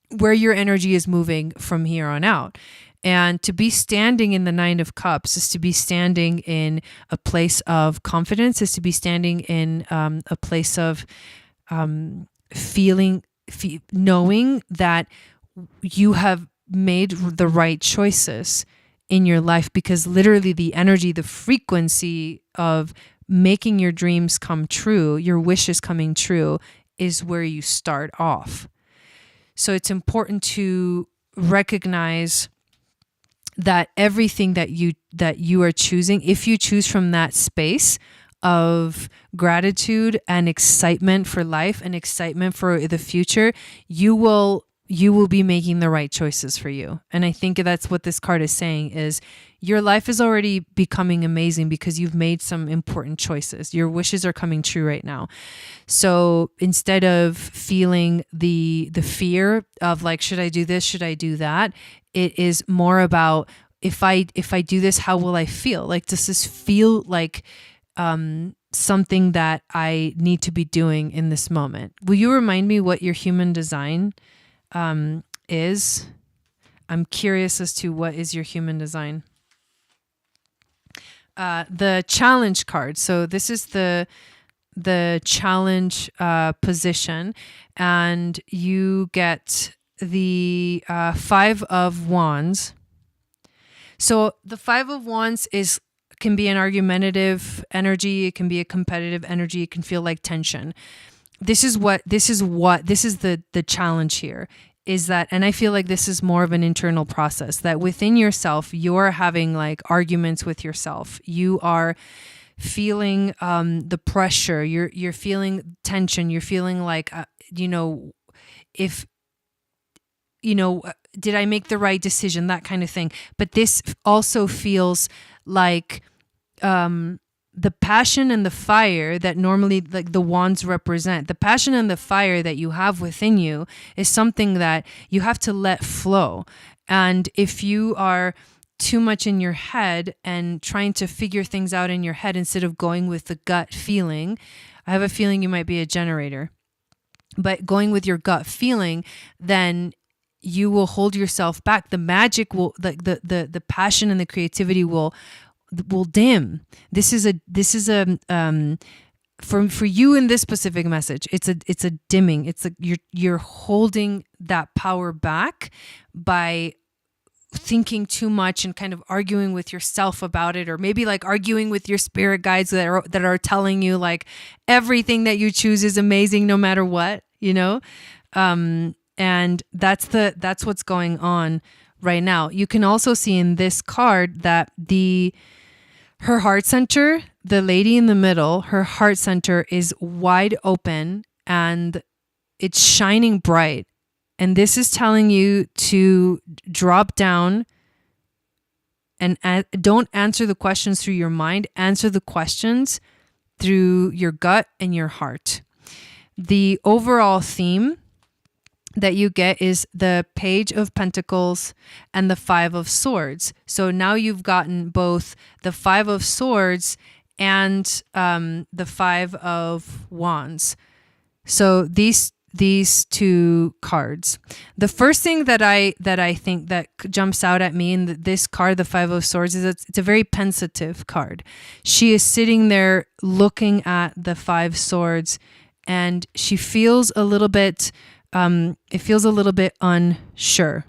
where your energy is moving from here on out. And to be standing in the 9 of Cups is to be standing in a place of confidence, is to be standing in a place of knowing that you have made the right choices in your life, because literally the energy, the frequency of making your dreams come true, your wishes coming true, is where you start off. So it's important to recognize that everything that you are choosing, if you choose from that space of gratitude and excitement for life and excitement for the future, you will be making the right choices for you. And I think that's what this card is saying, is your life is already becoming amazing because you've made some important choices. Your wishes are coming true right now. So instead of feeling the fear of like, should I do this? Should I do that? It is more about, if I do this, how will I feel? Like, does this feel like something that I need to be doing in this moment? Will you remind me what your human design is? I'm curious as to what is your human design. The challenge card. So this is the challenge position, and you get the 5 of Wands. So the 5 of Wands can be an argumentative energy. It can be a competitive energy. It can feel like tension. This is the challenge here, is that, and I feel like this is more of an internal process, that within yourself, you're having like arguments with yourself. You are feeling the pressure. You're feeling tension. You're feeling like, if, did I make the right decision? That kind of thing. But this also feels like the passion and the fire that normally like the wands represent, the passion and the fire that you have within you is something that you have to let flow. And if you are too much in your head and trying to figure things out in your head instead of going with the gut feeling, I have a feeling you might be a generator, but going with your gut feeling, then you will hold yourself back. The magic will, the passion and the creativity will dim. This is a for you in this specific message, it's a dimming. It's like you're holding that power back by thinking too much and kind of arguing with yourself about it, or maybe like arguing with your spirit guides that are telling you like everything that you choose is amazing no matter what, you know? And that's what's going on right now. You can also see in this card that her heart center, the lady in the middle, her heart center is wide open and it's shining bright. And this is telling you to drop down and don't answer the questions through your mind. Answer the questions through your gut and your heart. The overall theme that you get is the Page of Pentacles and the Five of Swords. So now you've gotten both the Five of Swords and the Five of Wands. So these two cards. The first thing that I think that jumps out at me in this card, the Five of Swords, is it's a very pensive card. She is sitting there looking at the Five Swords, and she feels a little bit. It feels a little bit unsure.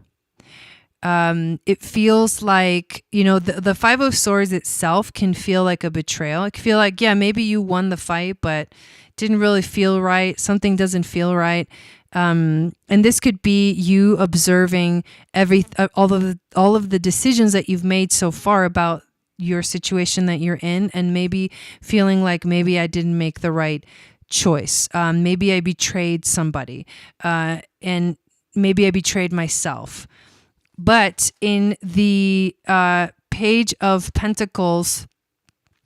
It feels like, you know, the Five of Swords itself can feel like a betrayal. It can feel like, yeah, maybe you won the fight, but didn't really feel right. Something doesn't feel right. And this could be you observing all of the decisions that you've made so far about your situation that you're in, and maybe feeling like maybe I didn't make the right choice. Maybe I betrayed somebody, and maybe I betrayed myself. But in the Page of Pentacles,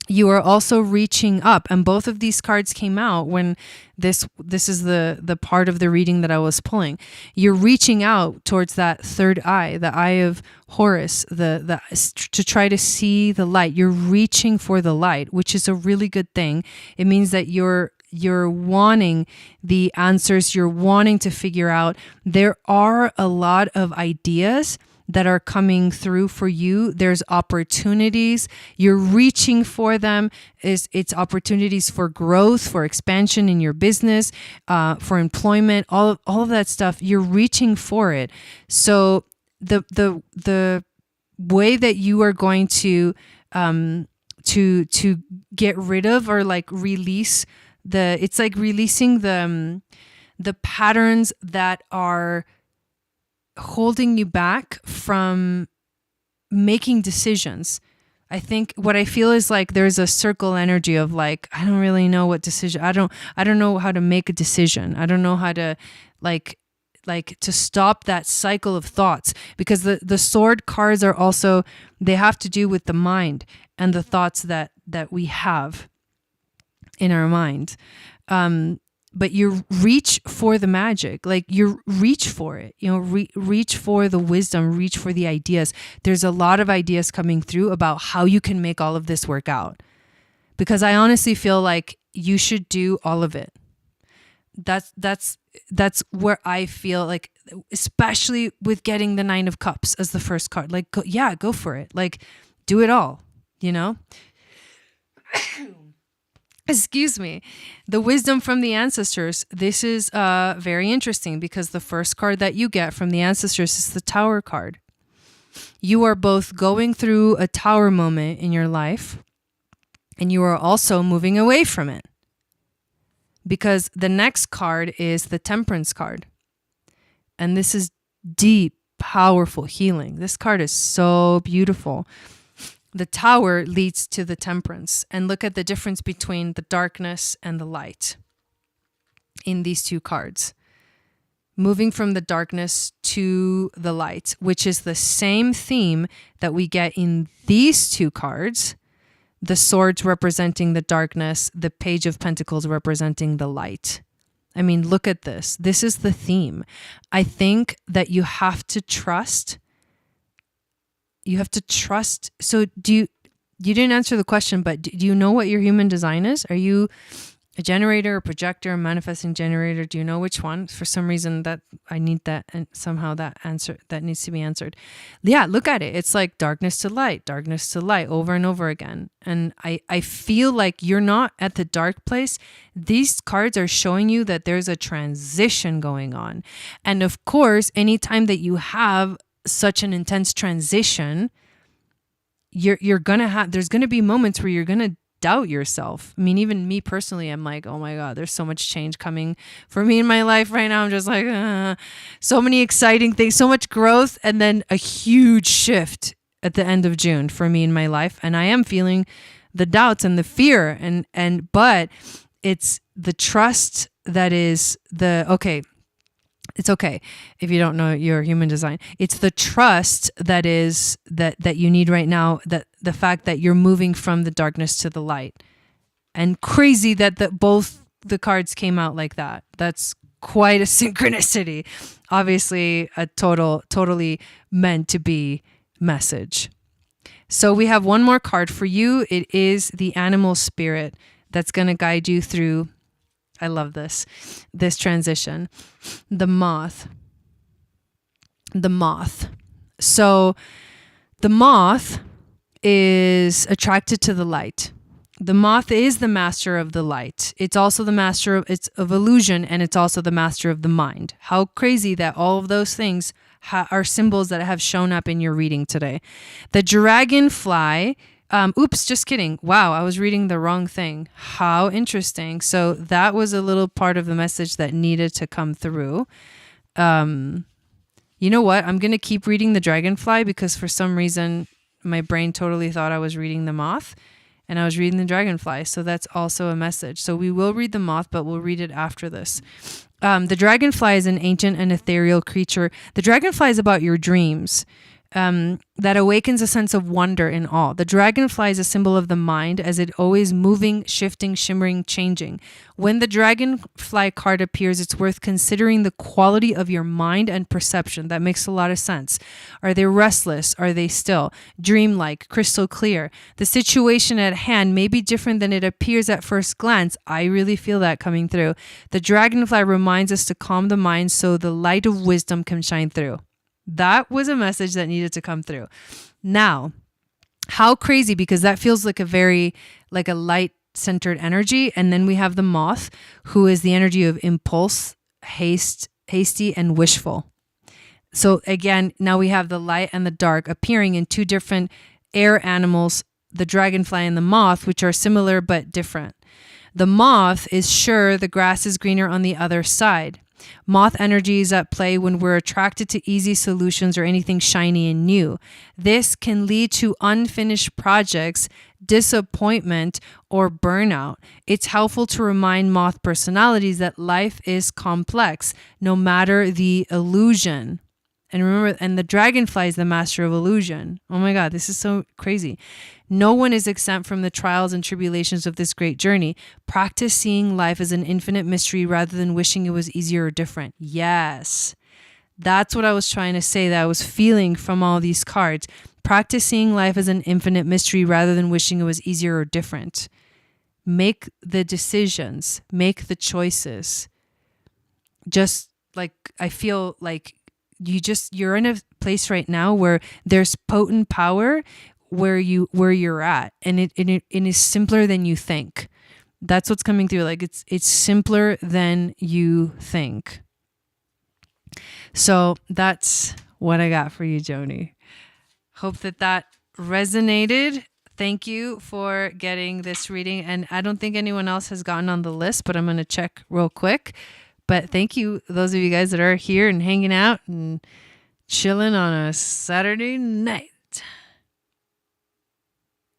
you are also reaching up, and both of these cards came out when this is the part of the reading that I was pulling. You're reaching out towards that third eye, the eye of Horus, to try to see the light. You're reaching for the light, which is a really good thing. It means that you're wanting the answers, you're wanting to figure out. There are a lot of ideas that are coming through for you. There's opportunities. You're reaching for them. It's opportunities for growth, for expansion in your business, for employment, all of that stuff. You're reaching for it. So the way that you are going to get rid of, or like release it's like releasing the patterns that are holding you back from making decisions. I think what I feel is like there's a circle energy of like, I don't really know what decision. I don't know how to make a decision. I don't know how to like to stop that cycle of thoughts, because the sword cards are also, they have to do with the mind and the thoughts that we have in our mind. But you reach for the magic, like you reach for it, you know, reach for the wisdom, reach for the ideas. There's a lot of ideas coming through about how you can make all of this work out, because I honestly feel like you should do all of it. That's where I feel like, especially with getting the Nine of Cups as the first card, like, go for it. Like, do it all, you know? Excuse me. The wisdom from the ancestors. This is very interesting, because the first card that you get from the ancestors is the Tower card. You are both going through a Tower moment in your life, and you are also moving away from it, because the next card is the Temperance card. And this is deep, powerful healing. This card is so beautiful. The Tower leads to the Temperance, and look at the difference between the darkness and the light in these two cards. Moving from the darkness to the light, which is the same theme that we get in these two cards. the swords representing the darkness, the Page of Pentacles representing the light. I mean, look at this. This is the theme. I think that you have to trust. You have to trust. So you didn't answer the question, but do you know what your human design is? Are you a generator, a projector, a manifesting generator? Do you know which one? For some reason that I need that, and somehow that answer that needs to be answered. Yeah, look at it. It's like darkness to light over and over again. And I feel like you're not at the dark place. These cards are showing you that there's a transition going on. And of course, anytime that you have such an intense transition, you're gonna have, there's gonna be moments where you're gonna doubt yourself. I mean, even me personally, I'm like, oh my God, there's so much change coming for me in my life right now. I'm just like, so many exciting things, so much growth, and then a huge shift at the end of June for me in my life. And I am feeling the doubts and the fear, but it's the trust that is okay. It's okay if you don't know your human design. It's the trust that is that you need right now, that the fact that you're moving from the darkness to the light. And crazy that both the cards came out like that. That's quite a synchronicity. Obviously a totally meant to be message. So we have one more card for you. It is the animal spirit that's going to guide you through, I love this transition. The moth. So the moth is attracted to the light. The moth is the master of the light. It's also the master of illusion, and it's also the master of the mind. How crazy that all of those things are symbols that have shown up in your reading today. The dragonfly. Oops, just kidding. Wow, I was reading the wrong thing. How interesting. So that was a little part of the message that needed to come through. You know what? I'm going to keep reading the dragonfly because for some reason my brain totally thought I was reading the moth and I was reading the dragonfly. So that's also a message. So we will read the moth, but we'll read it after this. The dragonfly is an ancient and ethereal creature. The dragonfly is about your dreams. That awakens a sense of wonder and awe. The dragonfly is a symbol of the mind, as it always moving, shifting, shimmering, changing. When the dragonfly card appears, it's worth considering the quality of your mind and perception. That makes a lot of sense. Are they restless? Are they still? Dreamlike, crystal clear? The situation at hand may be different than it appears at first glance. I really feel that coming through. The dragonfly reminds us to calm the mind so the light of wisdom can shine through. That was a message that needed to come through. Now, how crazy, because that feels like a light-centered energy. And then we have the moth, who is the energy of impulse, hasty, and wishful. So again, now we have the light and the dark appearing in two different air animals, the dragonfly and the moth, which are similar but different. The moth is sure the grass is greener on the other side. Moth energy is at play when we're attracted to easy solutions or anything shiny and new. This can lead to unfinished projects, disappointment, or burnout. It's helpful to remind moth personalities that life is complex, no matter the illusion. And remember, and the dragonfly is the master of illusion. Oh my God, this is so crazy. No one is exempt from the trials and tribulations of this great journey. Practice seeing life as an infinite mystery rather than wishing it was easier or different. Yes, that's what I was trying to say, that I was feeling from all these cards. Practice seeing life as an infinite mystery rather than wishing it was easier or different. Make the decisions, make the choices. Just like, I feel like you're in a place right now where there's potent power where you're at, and it is simpler than you think. That's what's coming through. Like it's simpler than you think. So that's what I got for you, Joni. Hope that resonated. Thank you for getting this reading. And I don't think anyone else has gotten on the list, but I'm going to check real quick. But thank you, those of you guys that are here and hanging out and chilling on a Saturday night.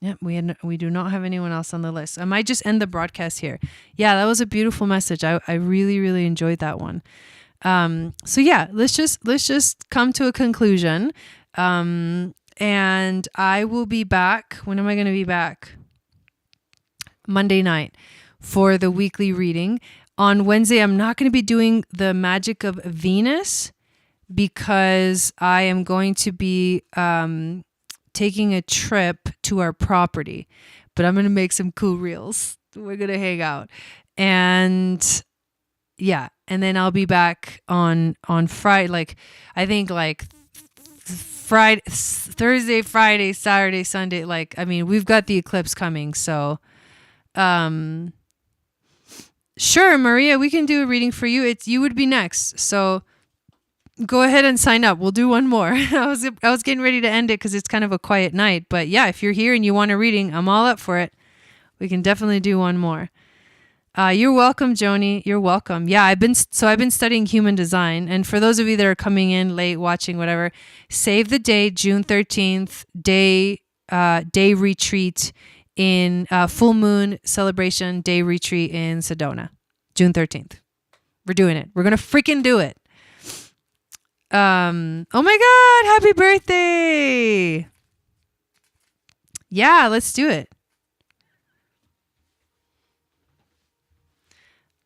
Yep, we do not have anyone else on the list. I might just end the broadcast here. Yeah, that was a beautiful message. I really, really enjoyed that one. So yeah, let's just come to a conclusion. And I will be back. When am I going to be back? Monday night for the weekly reading. On Wednesday, I'm not going to be doing the magic of Venus because I am going to be taking a trip to our property, but I'm going to make some cool reels. We're going to hang out. And yeah, and then I'll be back on Friday, like I think like Friday, Thursday, Friday, Saturday, Sunday. Like, I mean, we've got the eclipse coming, so sure, Maria, we can do a reading for you. You would be next, so go ahead and sign up. We'll do one more. I was getting ready to end it because it's kind of a quiet night, but yeah, if you're here and you want a reading, I'm all up for it. We can definitely do one more. You're welcome, Joni. You're welcome. Yeah, I've been studying human design, and for those of you that are coming in late, watching, whatever, save the date, June 13th, day retreat in full moon celebration, day retreat in Sedona, June 13th. We're doing it. We're gonna freaking do it. Oh my God! Happy birthday! Yeah, let's do it.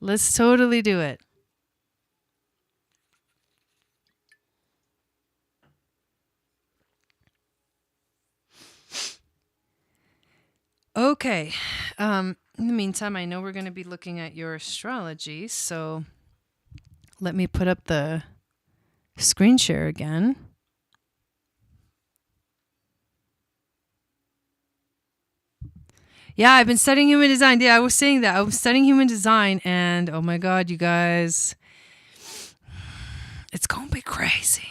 Let's totally do it. Okay. In the meantime, I know we're going to be looking at your astrology, so let me put up the screen share again. Yeah, I've been studying human design. Yeah, I was saying that. I was studying human design, and oh my God, you guys, it's going to be crazy.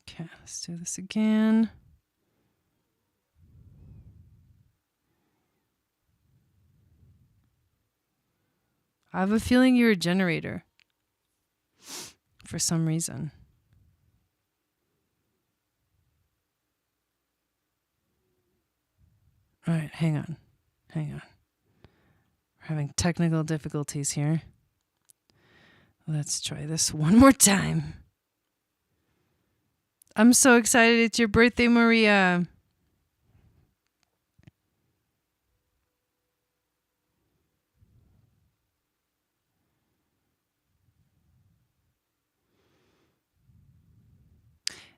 Okay, let's do this again. I have a feeling you're a generator for some reason. All right, hang on. We're having technical difficulties here. Let's try this one more time. I'm so excited. It's your birthday, Maria.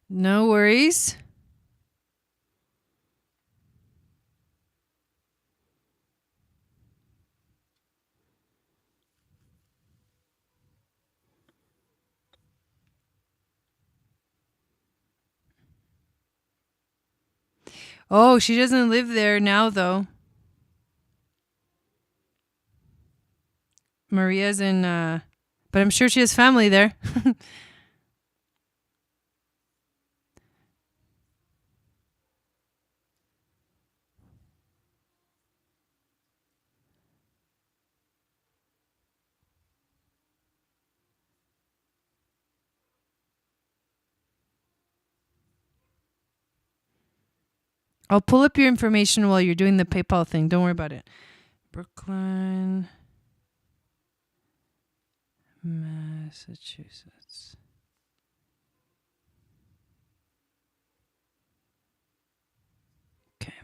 No worries. Oh, she doesn't live there now, though. Maria's in, but I'm sure she has family there. I'll pull up your information while you're doing the PayPal thing. Don't worry about it. Brookline, Massachusetts. Okay.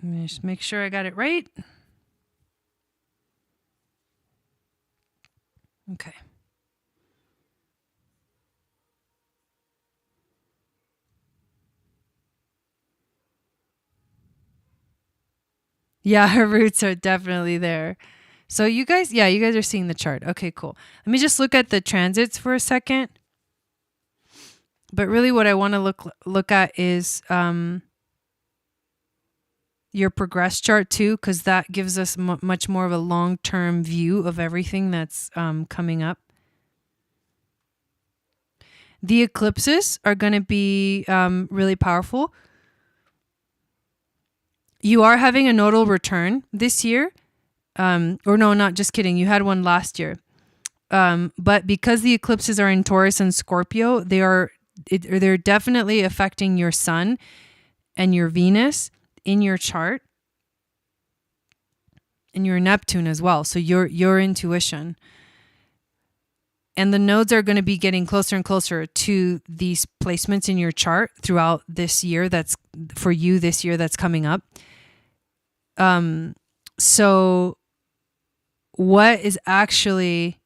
Let me just make sure I got it right. Okay. Yeah, her roots are definitely there. So you guys are seeing the chart. Okay, cool. Let me just look at the transits for a second. But really what I want to look at is your progress chart too, because that gives us much more of a long-term view of everything that's coming up. The eclipses are going to be really powerful. You are having a nodal return this year. Or no, not just kidding. You had one last year. But because the eclipses are in Taurus and Scorpio, they are they're definitely affecting your sun and your Venus in your chart, and your Neptune as well. So your intuition. And the nodes are going to be getting closer and closer to these placements in your chart throughout this year. That's for you this year that's coming up. So what is actually,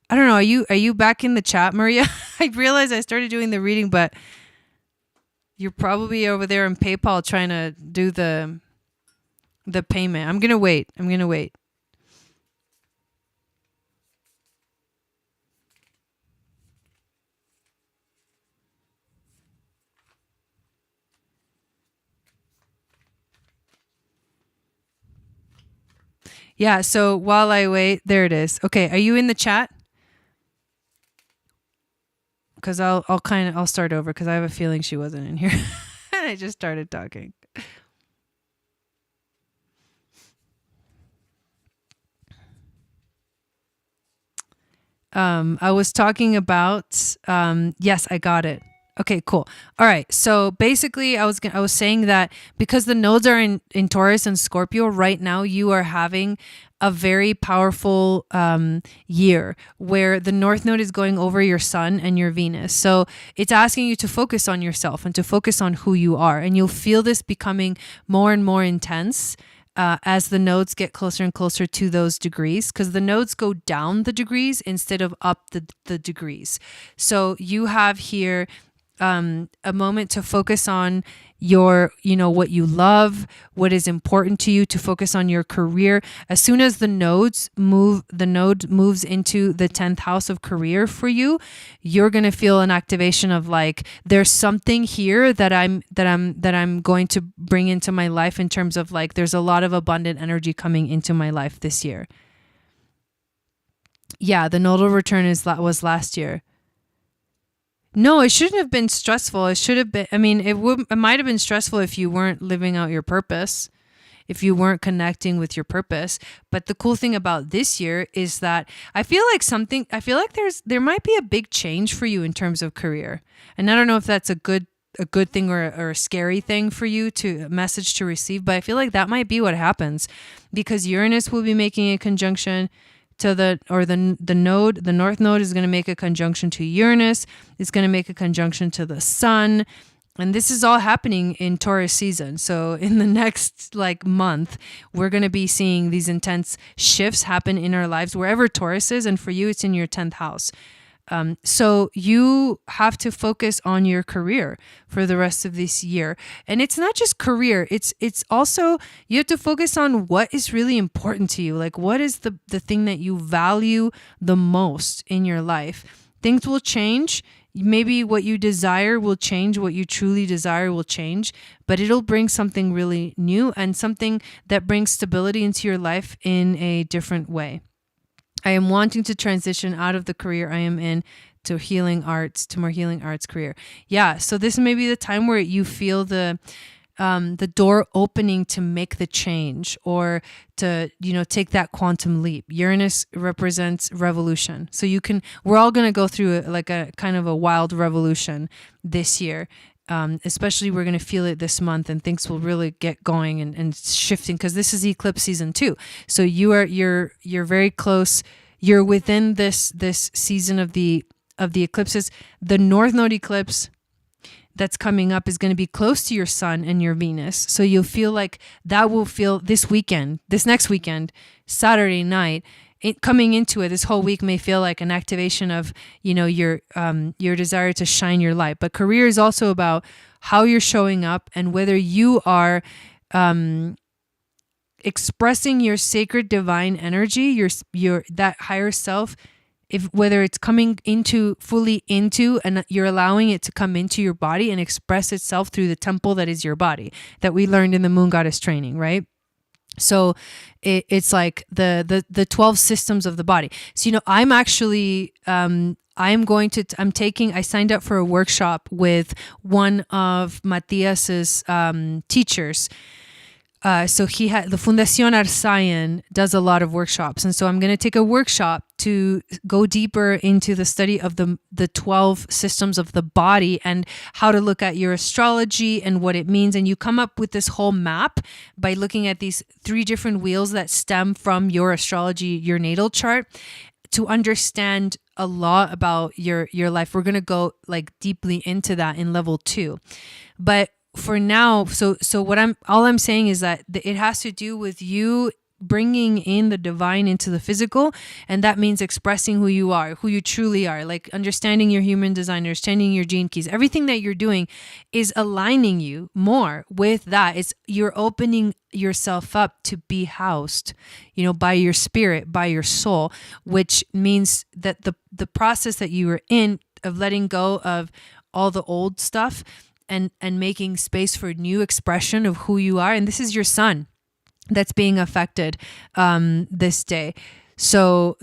I don't know. Are you back in the chat, Maria? I realized I started doing the reading, but you're probably over there in PayPal trying to do the payment. I'm going to wait. Yeah, so while I wait, there it is. Okay, are you in the chat? Because I'll start over because I have a feeling she wasn't in here. And I just started talking. I was talking about, yes, I got it. Okay, cool. All right. So basically I was saying that because the nodes are in Taurus and Scorpio right now, you are having a very powerful year where the North Node is going over your Sun and your Venus. So it's asking you to focus on yourself and to focus on who you are. And you'll feel this becoming more and more intense as the nodes get closer and closer to those degrees, because the nodes go down the degrees instead of up the degrees. So you have here a moment to focus on your, what you love, what is important to you, to focus on your career. As soon as the node moves into the 10th house of career for you, you're going to feel an activation of like, there's something here that I'm going to bring into my life, in terms of like, there's a lot of abundant energy coming into my life this year. Yeah, the nodal return was last year. No, it shouldn't have been stressful. It should have been, it might have been stressful if you weren't living out your purpose, if you weren't connecting with your purpose. But the cool thing about this year is that I feel like there might be a big change for you in terms of career. And I don't know if that's a good thing or a scary thing for you a message to receive, but I feel like that might be what happens, because Uranus will be making a conjunction to the North Node is going to make a conjunction to Uranus. It's going to make a conjunction to the Sun. And this is all happening in Taurus season. So in the next month, we're going to be seeing these intense shifts happen in our lives wherever Taurus is. And for you, it's in your 10th house. So you have to focus on your career for the rest of this year. And it's not just career. It's also, you have to focus on what is really important to you. Like, what is the thing that you value the most in your life? Things will change. Maybe what you desire will change. What you truly desire will change, but it'll bring something really new and something that brings stability into your life in a different way. I am wanting to transition out of the career I am in to more healing arts career. Yeah. So this may be the time where you feel the door opening to make the change, or to, take that quantum leap. Uranus represents revolution. So we're all going to go through a kind of a wild revolution this year. Especially we're going to feel it this month, and things will really get going and shifting, because this is eclipse season too. So you're very close. You're within this season of the eclipses. The North Node eclipse that's coming up is going to be close to your Sun and your Venus. So you'll feel like that will feel this next weekend, Saturday night. Coming into it, this whole week may feel like an activation of, your desire to shine your light. But career is also about how you're showing up and whether you are expressing your sacred divine energy, your that higher self, whether it's coming fully into, and you're allowing it to come into your body and express itself through the temple that is your body, that we learned in the Moon Goddess training, right? So it's like the 12 systems of the body. So, I'm actually, I signed up for a workshop with one of Matthias's teachers. So he had the Fundación Arsayan does a lot of workshops, and so I'm going to take a workshop to go deeper into the study of the 12 systems of the body and how to look at your astrology and what it means. And you come up with this whole map by looking at these 3 different wheels that stem from your astrology, your natal chart, to understand a lot about your life. We're going to go like deeply into that in level 2. But for now, so what I'm saying is that it has to do with you bringing in the divine into the physical, and that means expressing who you are, who you truly are, like understanding your human design, understanding your gene keys. Everything that you're doing is aligning you more with that. You're opening yourself up to be housed, by your spirit, by your soul, which means that the process that you are in of letting go of all the old stuff and making space for new expression of who you are. And this is your sun that's being affected this day. So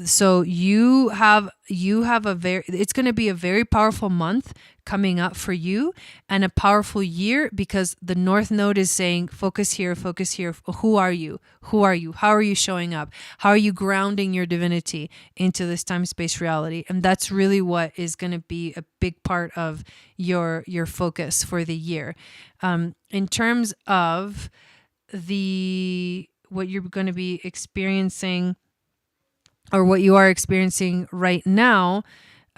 you have it's going to be a very powerful month coming up for you, and a powerful year, because the North Node is saying, focus here, focus here. Who are you? Who are you? How are you showing up? How are you grounding your divinity into this time-space reality? And that's really what is going to be a big part of your focus for the year. In terms of what you're going to be experiencing, or what you are experiencing right now,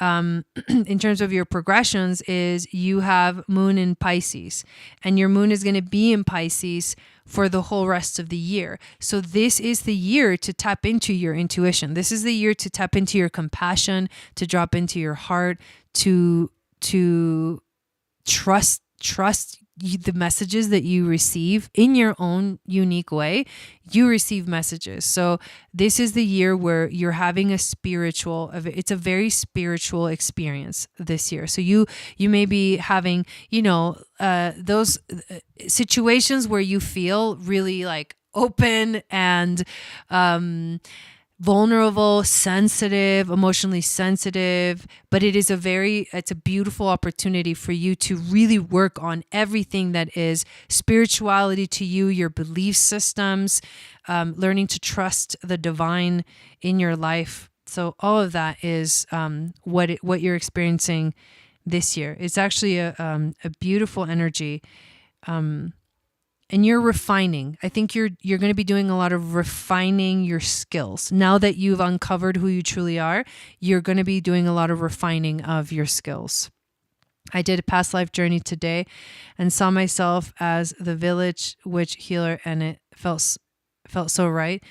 in terms of your progressions, is you have moon in Pisces, and your moon is going to be in Pisces for the whole rest of the year. So this is the year to tap into your intuition. This is the year to tap into your compassion, to drop into your heart, to trust the messages that you receive in your own unique way. You receive messages. So this is the year where you're having it's a very spiritual experience this year. So you may be having, those situations where you feel really like open and, vulnerable, sensitive, emotionally sensitive, but it's a beautiful opportunity for you to really work on everything that is spirituality to you, your belief systems, learning to trust the divine in your life. So all of that is what you're experiencing this year. It's actually a beautiful energy. And you're refining. I think you're going to be doing a lot of refining your skills. Now that you've uncovered who you truly are, you're going to be doing a lot of refining of your skills. I did a past life journey today and saw myself as the village witch healer, and it felt so right.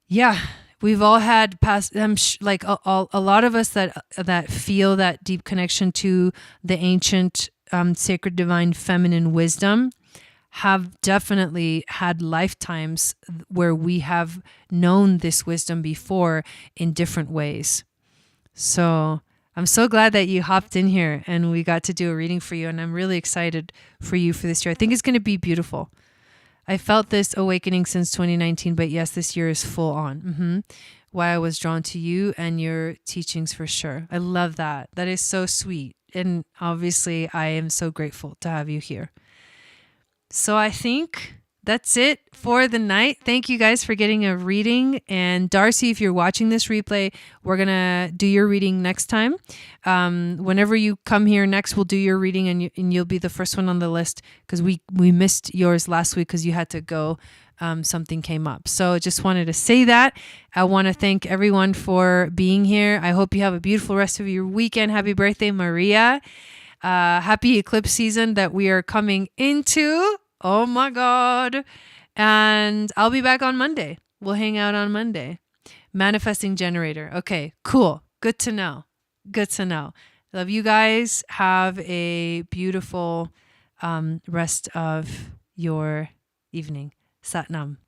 Yeah, we've all had past, like a lot of us that feel that deep connection to the ancient, sacred, divine, feminine wisdom have definitely had lifetimes where we have known this wisdom before in different ways. So I'm so glad that you hopped in here and we got to do a reading for you. And I'm really excited for you for this year. I think it's going to be beautiful. I felt this awakening since 2019, but yes, this year is full on. Why I was drawn to you and your teachings for sure. I love that. That is so sweet. And obviously I am so grateful to have you here. So I think that's it for the night. Thank you guys for getting a reading. And Darcy, if you're watching this replay, we're going to do your reading next time. Whenever you come here next, we'll do your reading, and you'll be the first one on the list, because we missed yours last week because you had to go. Something came up. So just wanted to say that. I want to thank everyone for being here. I hope you have a beautiful rest of your weekend. Happy birthday, Maria. Happy eclipse season that we are coming into. Oh my God. And I'll be back on Monday. We'll hang out on Monday. Manifesting generator. Okay, cool. Good to know. Good to know. Love you guys. Have a beautiful rest of your evening. Sat Nam.